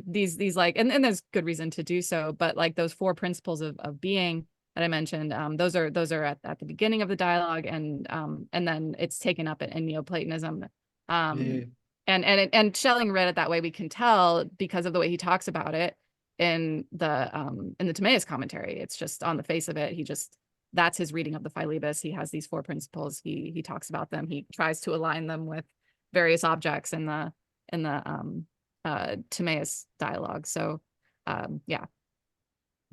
these like, and there's good reason to do so. But like those 4 principles of being that I mentioned, those are at the beginning of the dialogue, and then it's taken up in Neoplatonism. And Schelling read it that way. We can tell because of the way he talks about it in the Timaeus commentary. It's just on the face of it. That's his reading of the Philebus. He has these 4 principles. He talks about them. He tries to align them with various objects in the Timaeus dialogue. So yeah.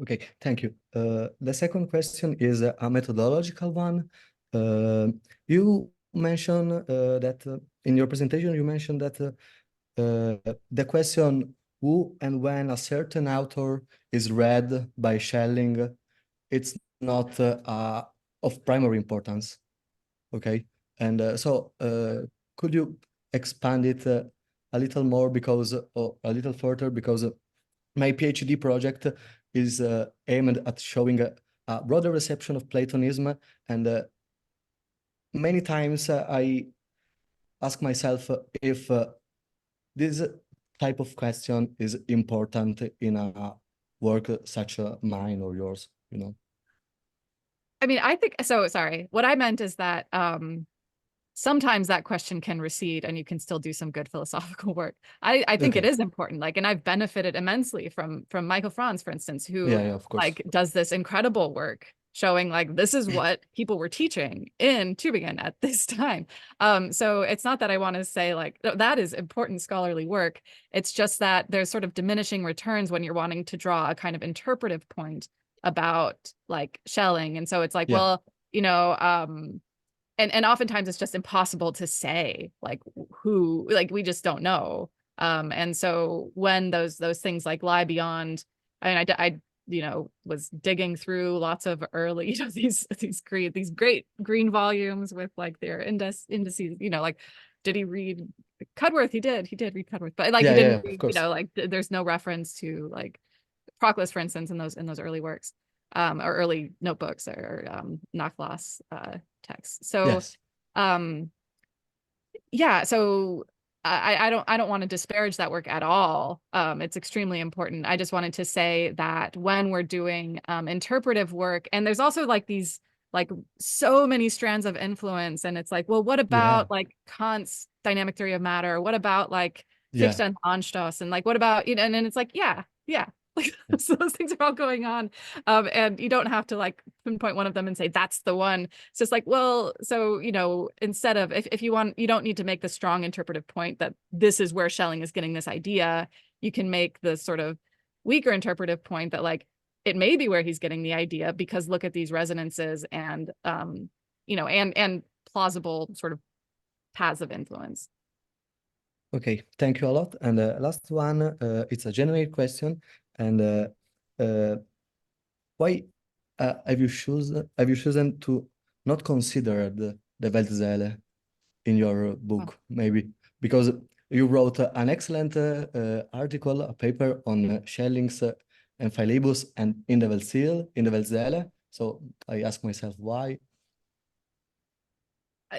Okay, thank you. The second question is a methodological one. You mentioned that in your presentation, you mentioned that the question who and when a certain author is read by Schelling, it's not of primary importance. Okay, and so could you expand it a little more, because, or a little further, because my PhD project is aimed at showing a broader reception of Platonism, and many times I ask myself if this type of question is important in a work such as mine or yours, you know? I mean, I think so. Sorry. What I meant is that sometimes that question can recede and you can still do some good philosophical work. I think it is important. Like, and I've benefited immensely from Michael Franz, for instance, who of course. like does this incredible work showing like this is what people were teaching in Tübingen at this time. So it's not that I want to say like that is important scholarly work. It's just that there's sort of diminishing returns when you're wanting to draw a kind of interpretive point about like Schelling. And so it's like, well, you know, and oftentimes it's just impossible to say like who, like we just don't know. And so when those things like lie beyond, I mean, I you know, was digging through lots of early, you know, these great green volumes with like their indices, you know, like, did he read Cudworth? He did read Cudworth, but like he didn't read, you know, like there's no reference to like Proclus, for instance, in those early works, or early notebooks or Nachlass texts. So yeah, so I don't want to disparage that work at all. It's extremely important. I just wanted to say that when we're doing interpretive work, and there's also like these like so many strands of influence, and it's like, well, what about like Kant's dynamic theory of matter? What about like Fichte and Anstoss? And like, what about, you know, and it's like, yeah. Like, so those things are all going on. And you don't have to like pinpoint one of them and say, that's the one. It's just like, well, so, you know, instead of, if you want, you don't need to make the strong interpretive point that this is where Schelling is getting this idea. You can make the sort of weaker interpretive point that like, it may be where he's getting the idea because look at these resonances and, you know, and plausible sort of paths of influence. Okay, thank you a lot. And last one, it's a generic question. And why have you chosen to not consider the Weltseele in your book? Maybe because you wrote an excellent article, a paper on Schelling's Enfehlibus and in the Weltseele. So I ask myself why.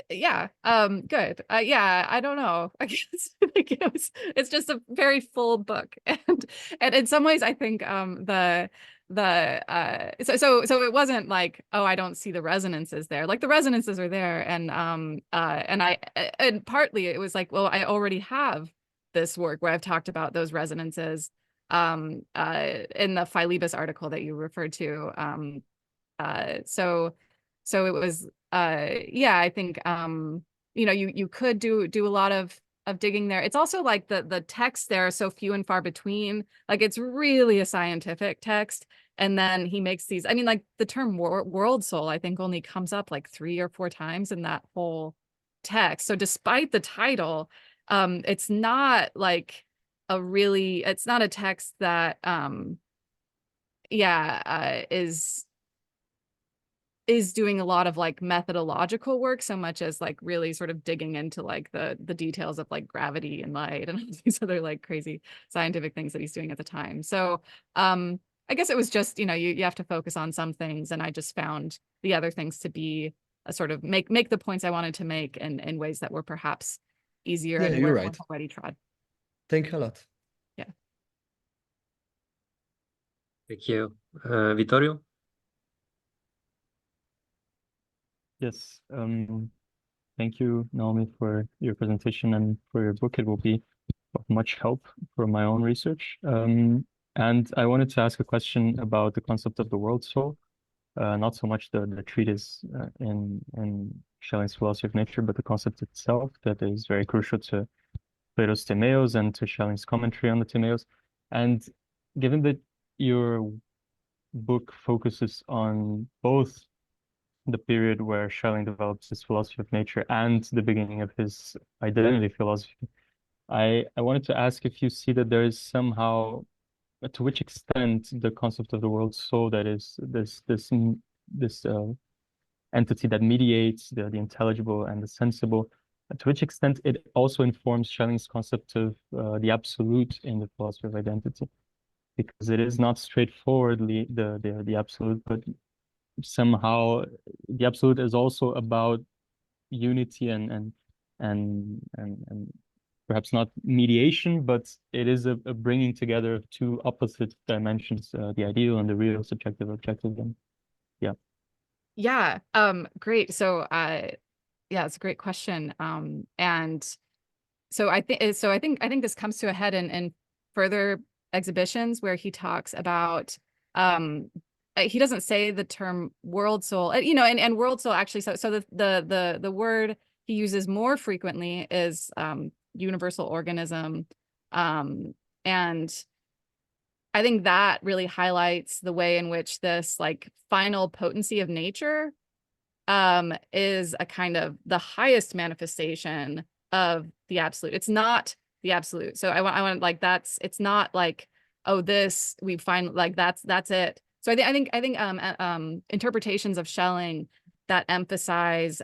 Yeah, good. Yeah, I don't know. I guess like it's just a very full book, and in some ways I think so it wasn't like, oh, I don't see the resonances there. Like the resonances are there, and partly it was like, well, I already have this work where I've talked about those resonances in the Philebus article that you referred to. So it was yeah, I think you know, you could do a lot of digging there. It's also like the texts there are so few and far between. Like it's really a scientific text, and then he makes these, I mean, like the term world soul I think only comes up like 3 or 4 times in that whole text. So despite the title, it's not like it's not a text that is doing a lot of like methodological work so much as like really sort of digging into like the details of like gravity and light and all these other like crazy scientific things that he's doing at the time. So I guess it was just, you know, you have to focus on some things, and I just found the other things to be a sort of make the points I wanted to make in ways that were perhaps easier and you're where right. I've already tried. Thank you a lot. Yeah. Thank you. Vittorio? Yes, thank you, Naomi, for your presentation and for your book. It will be of much help for my own research. And I wanted to ask a question about the concept of the world soul, not so much the treatise in Schelling's philosophy of nature, but the concept itself that is very crucial to Plato's Timaeus and to Schelling's commentary on the Timaeus. And given that your book focuses on both the period where Schelling develops his philosophy of nature and the beginning of his identity philosophy, I wanted to ask if you see that there is somehow, to which extent the concept of the world soul, that is this entity that mediates the intelligible and the sensible, to which extent it also informs Schelling's concept of the absolute in the philosophy of identity, because it is not straightforwardly the absolute, but somehow the absolute is also about unity and perhaps not mediation, but it is a bringing together of 2 opposite dimensions, the ideal and the real, subjective, objective. And great. So yeah, it's a great question. And so I think this comes to a head in further exhibitions where he talks about he doesn't say the term world soul, you know, and world soul actually. So the word he uses more frequently is universal organism, and I think that really highlights the way in which this like final potency of nature is a kind of the highest manifestation of the absolute. It's not the absolute. So I want like it's not like, oh, this we find like that's it. So I think interpretations of Schelling that emphasize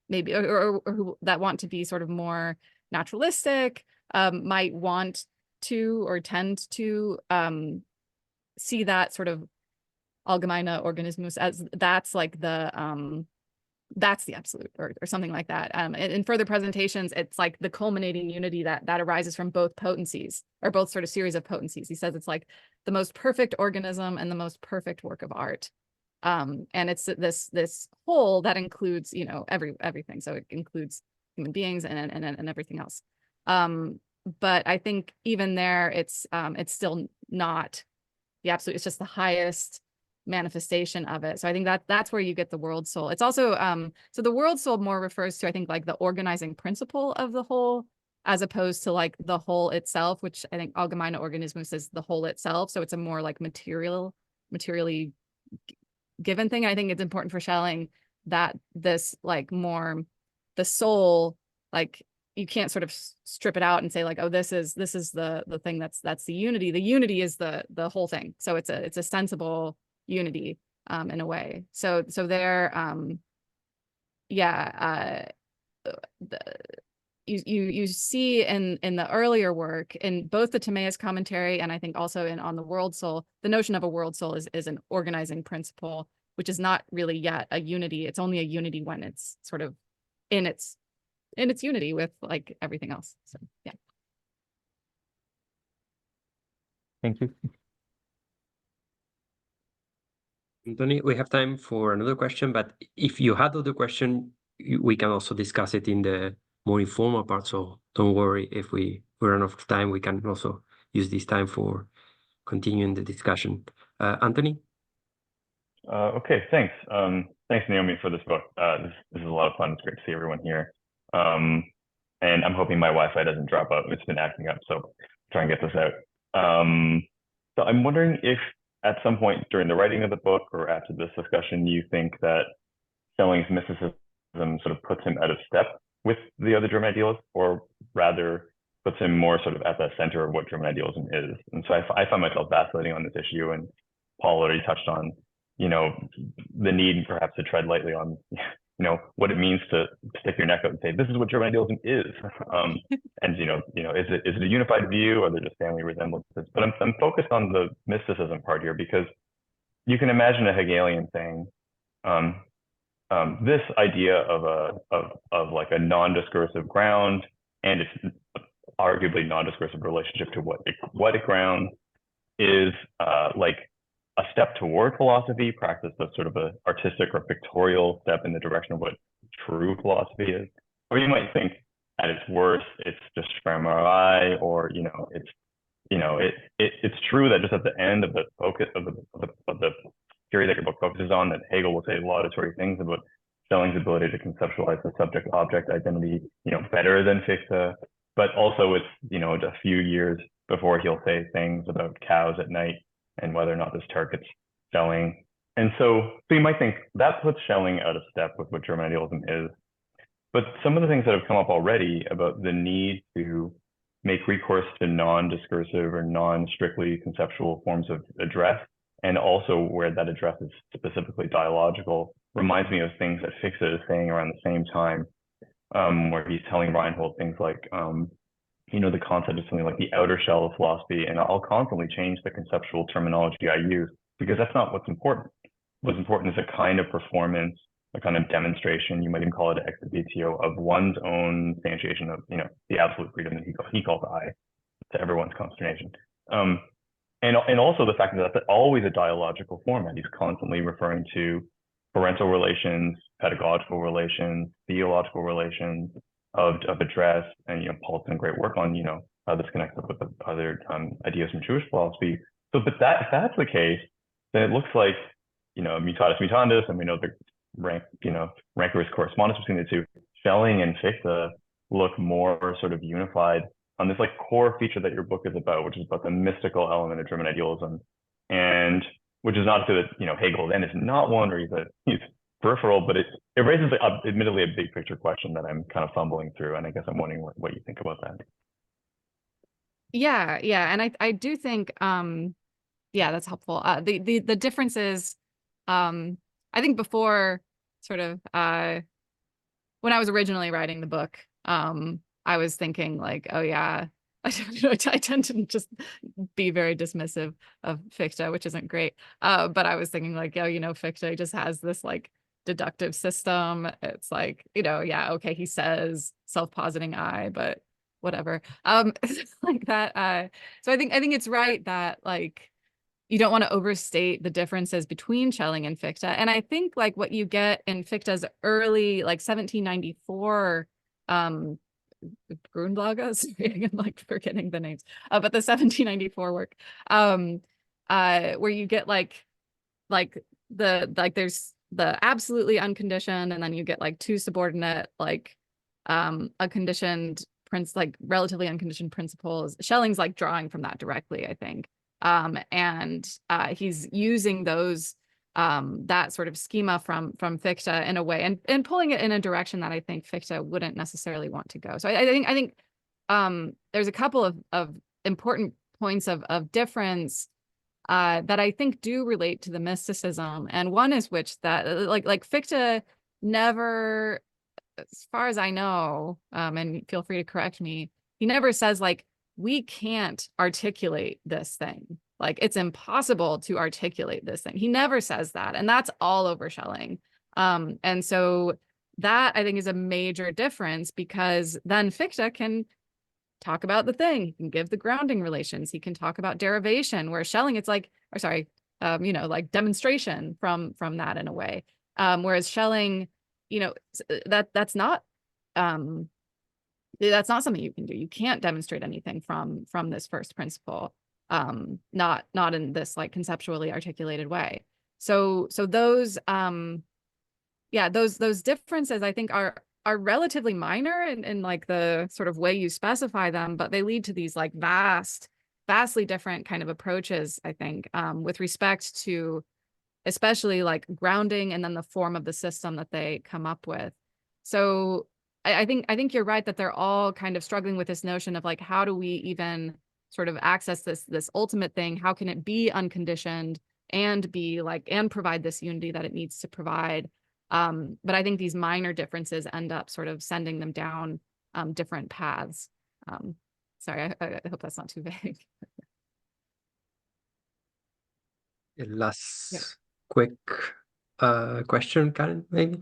maybe or who that want to be sort of more naturalistic might want to or tend to see that sort of allgemeine Organismus as that's like that's the absolute or something like that. In further presentations, it's like the culminating unity that arises from both potencies or both sort of series of potencies. He says it's like the most perfect organism and the most perfect work of art. And it's this whole that includes, you know, everything. So it includes human beings and everything else. But I think even there, it's still not the absolute. It's just the highest manifestation of it. So I think that's where you get the world soul. It's also so the world soul more refers to, I think, like the organizing principle of the whole, as opposed to like the whole itself, which I think allgemeine Organismus is the whole itself. So it's a more like materially given thing. I think it's important for Schelling that this like more the soul, like you can't sort of strip it out and say like, oh, this is the thing that's the unity. The unity is the whole thing. So it's a sensible unity in a way. So there you see in the earlier work in both the Timaeus commentary and I think also on the world soul, the notion of a world soul is an organizing principle, which is not really yet a unity. It's only a unity when it's sort of in its unity with like everything else. So yeah. Thank you. Anthony, we have time for another question, but if you had other question, we can also discuss it in the more informal part. So don't worry, if we run out of time, we can also use this time for continuing the discussion. Anthony? Okay, thanks. Thanks, Naomi, for this book. This is a lot of fun. It's great to see everyone here. And I'm hoping my Wi-Fi doesn't drop out. It's been acting up, so try and get this out. So I'm wondering if at some point during the writing of the book or after this discussion, you think that Schelling's mysticism sort of puts him out of step with the other German idealists, or rather puts him more sort of at the center of what German idealism is. And so I find myself vacillating on this issue, and Paul already touched on, you know, the need perhaps to tread lightly on, you know, what it means to stick your neck out and say, this is what German idealism is. And, you know, is it a unified view, or are there just family resemblances? But I'm focused on the mysticism part here, because you can imagine a Hegelian saying, this idea of like a non-discursive ground and its arguably non-discursive relationship to what it grounds is like a step toward philosophy, practice of sort of an artistic or pictorial step in the direction of what true philosophy is. Or you might think at its worst, it's just Schwärmerei, or, you know, it's true that just at the end of the focus of the theory that your book focuses on, that Hegel will say laudatory things about Schelling's ability to conceptualize the subject-object identity, you know, better than Fesa, but also it's, you know, a few years before he'll say things about cows at night and whether or not this targets Schelling. And so you might think that puts Schelling out of step with what German idealism is. But some of the things that have come up already about the need to make recourse to non-discursive or non-strictly conceptual forms of address, and also where that address is specifically dialogical, reminds me of things that Fesa is saying around the same time, where he's telling Reinhold things like, you know, the concept of something like the outer shell of philosophy, and I'll constantly change the conceptual terminology I use, because that's not what's important. What's important is a kind of performance, a kind of demonstration, you might even call it exhibitio, of one's own instantiation of, you know, the absolute freedom that he calls I, to everyone's consternation. And also the fact that that's always a dialogical format. He's constantly referring to parental relations, pedagogical relations, theological relations of address. And, you know, Paul's done great work on, you know, how this connects up with the other ideas from Jewish philosophy. So, but if that's the case, then it looks like, mutatis mutandis, and we know the rancorous correspondence between the two. Schelling and Fichte look more sort of unified on this like core feature that your book is about, which is about the mystical element of German idealism, and which is not to say that Hegel then is not one, or he's peripheral, but it raises admittedly a big picture question that I'm kind of fumbling through, and I guess I'm wondering what you think about that. Yeah, and I do think yeah, that's helpful. The differences, I think before sort of when I was originally writing the book, I was thinking like, oh yeah, I tend to just be very dismissive of Fichte, which isn't great. But I was thinking like, Fichte just has this like deductive system. It's like, yeah, okay, he says self-positing I, but whatever. Like that. So I think it's right that like you don't want to overstate the differences between Schelling and Fichte. And I think like what you get in Fichte's early like 1794 Grundlagen, I'm like forgetting the names, but the 1794 work, where you get there's the absolutely unconditioned, and then you get like two subordinate, like a conditioned relatively unconditioned principles. Schelling's like drawing from that directly, I think. And he's using those that sort of schema from Fichte in a way, and pulling it in a direction that I think Fichte wouldn't necessarily want to go. So I think there's a couple of important points of difference that I think do relate to the mysticism, and one is that like Fichte never, as far as I know, and feel free to correct me, he never says like, we can't articulate this thing. Like, it's impossible to articulate this thing. He never says that. And that's all over Schelling. And so that I think is a major difference, because then Fichte can talk about the thing. He can give the grounding relations. He can talk about derivation, where Schelling, it's like, or sorry, like demonstration from that in a way. Whereas Schelling, that's not something you can do. You can't demonstrate anything from this first principle, not in this like conceptually articulated way. So those those differences I think are relatively minor in like the sort of way you specify them, but they lead to these like vastly different kind of approaches, I think, with respect to especially like grounding and then the form of the system that they come up with. So I think you're right that they're all kind of struggling with this notion of like, how do we even sort of access this ultimate thing? How can it be unconditioned and be like, and provide this unity that it needs to provide? But I think these minor differences end up sort of sending them down different paths. Sorry, I hope that's not too vague. Last quick question, Karen, maybe?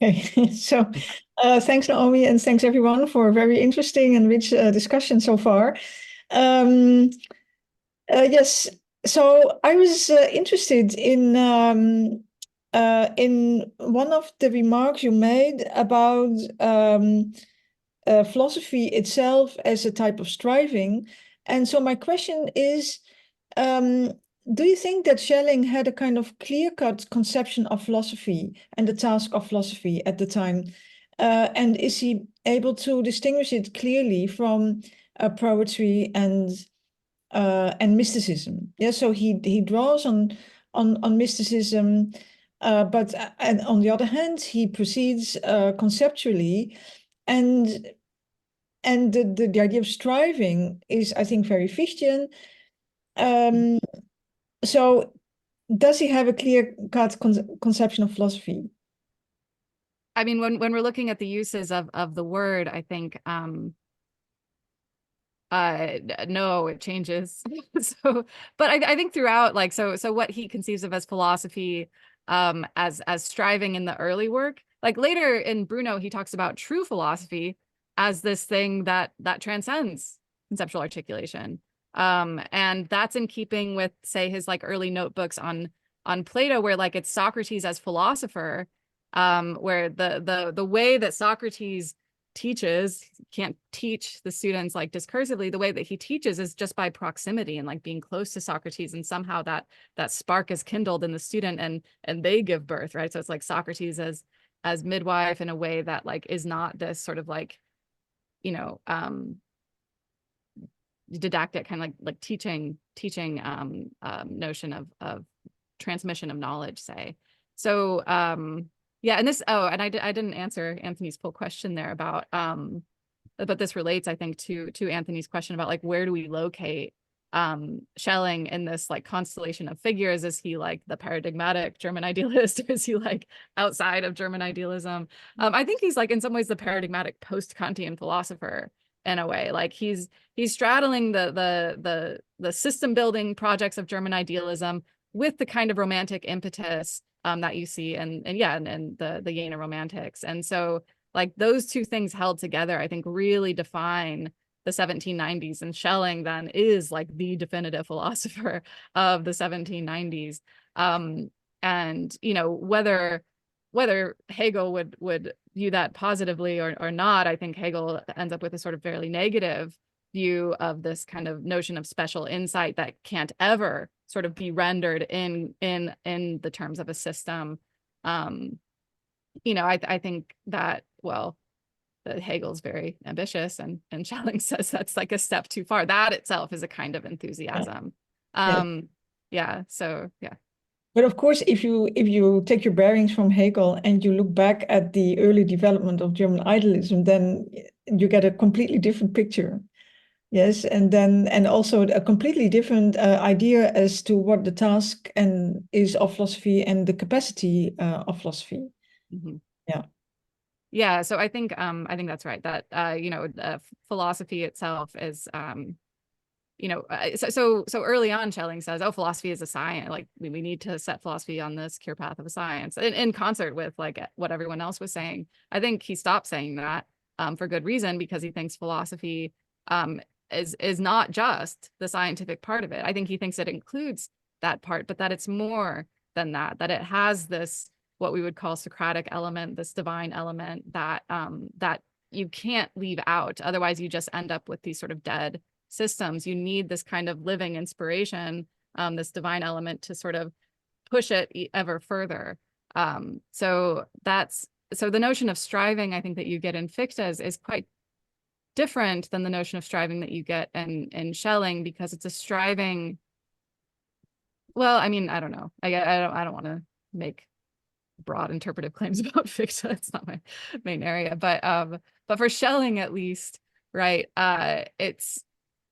Okay, so thanks, Naomi, and thanks everyone for a very interesting and rich discussion so far. Yes, so I was interested in one of the remarks you made about philosophy itself as a type of striving. And so my question is, do you think that Schelling had a kind of clear-cut conception of philosophy and the task of philosophy at the time? And is he able to distinguish it clearly from poetry and mysticism? Yeah, so he draws on mysticism, but and on the other hand, he proceeds conceptually, and the idea of striving is, I think, very Fichtean. So does he have a clear-cut conception of philosophy? I mean, when we're looking at the uses of the word, I think no, it changes. So, but I think throughout, like, so what he conceives of as philosophy, as striving in the early work, like later in Bruno, he talks about true philosophy as this thing that transcends conceptual articulation. And that's in keeping with, say, his like early notebooks on Plato, where like it's Socrates as philosopher, where the way that Socrates teaches, he can't teach the students like discursively. The way that he teaches is just by proximity and like being close to Socrates, and somehow that spark is kindled in the student, and they give birth, right? So it's like Socrates as midwife in a way that like is not this sort of like, you know, didactic kind of like teaching notion of transmission of knowledge, say. So yeah, and this, oh, and I didn't answer Anthony's full question there about but this relates, I think, to Anthony's question about like where do we locate Schelling in this like constellation of figures? Is he like the paradigmatic German idealist, or is he like outside of German idealism? I think he's like in some ways the paradigmatic post-Kantian philosopher in a way. Like he's straddling the system building projects of German idealism with the kind of romantic impetus that you see and the Jena Romantics. And so like those two things held together, I think really define the 1790s, and Schelling then is like the definitive philosopher of the 1790s. And you know, whether Hegel would view that positively or not, I think Hegel ends up with a sort of fairly negative view of this kind of notion of special insight that can't ever sort of be rendered in the terms of a system. You know, I think that, well, that Hegel's very ambitious, and Schelling says that's like a step too far. That itself is a kind of enthusiasm. Yeah. So yeah. But of course, if you take your bearings from Hegel and you look back at the early development of German idealism, then you get a completely different picture. Yes, and also a completely different idea as to what the task is of philosophy and the capacity of philosophy. Mm-hmm. Yeah. Yeah, so I think that's right. That you know, philosophy itself is you know, so early on, Schelling says, "Oh, philosophy is a science. Like we need to set philosophy on this clear path of a science," in concert with like what everyone else was saying. I think he stopped saying that for good reason, because he thinks philosophy is not just the scientific part of it. I think he thinks it includes that part, but that it's more than that. That it has this what we would call Socratic element, this divine element that that you can't leave out. Otherwise, you just end up with these sort of dead systems. You need this kind of living inspiration, this divine element to sort of push it ever further. So the notion of striving, I think, that you get in Fichte is quite different than the notion of striving that you get in Schelling, because it's a striving. Well, I mean, I don't know. I don't want to make broad interpretive claims about Fichte. It's not my main area, but for Schelling at least, right?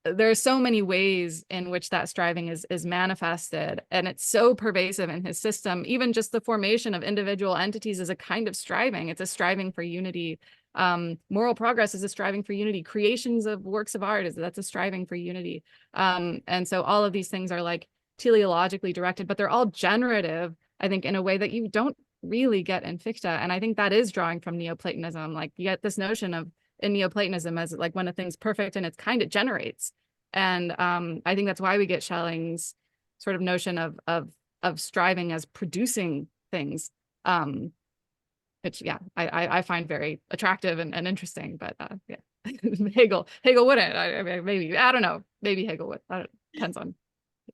There are so many ways in which that striving is manifested, and it's so pervasive in his system. Even just the formation of individual entities is a kind of striving. It's a striving for unity. Moral progress is a striving for unity. Creations of works of art that's a striving for unity. And so all of these things are like teleologically directed, but they're all generative, I think, in a way that you don't really get in Fichte. And I think that is drawing from Neoplatonism. Like you get this notion of in Neoplatonism as like when a thing's perfect and it's kind, it generates. And I think that's why we get Schelling's sort of notion of striving as producing things, which yeah, I find very attractive and interesting. But yeah, Hegel wouldn't. I mean, maybe, I don't know. Maybe Hegel would. Depends on.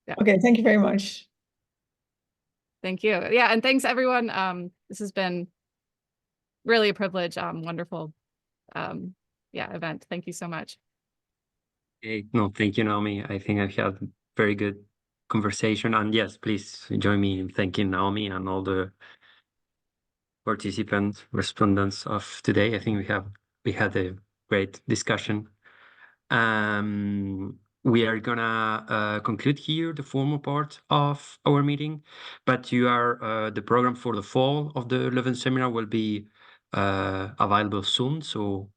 Yeah. Okay, thank you very much. Thank you. Yeah, and thanks everyone. This has been really a privilege. Wonderful. Yeah, event. Thank you so much. Okay. No, thank you, Naomi. I think I had a very good conversation. And yes, please join me in thanking Naomi and all the participants, respondents of today. I think we had a great discussion. We are gonna conclude here the formal part of our meeting, but the program for the fall of the Leuven seminar will be available soon. So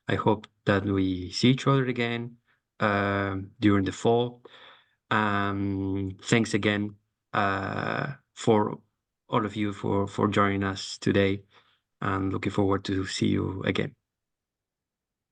I hope that we see each other again during the fall. Thanks again for all of you for joining us today, and looking forward to see you again.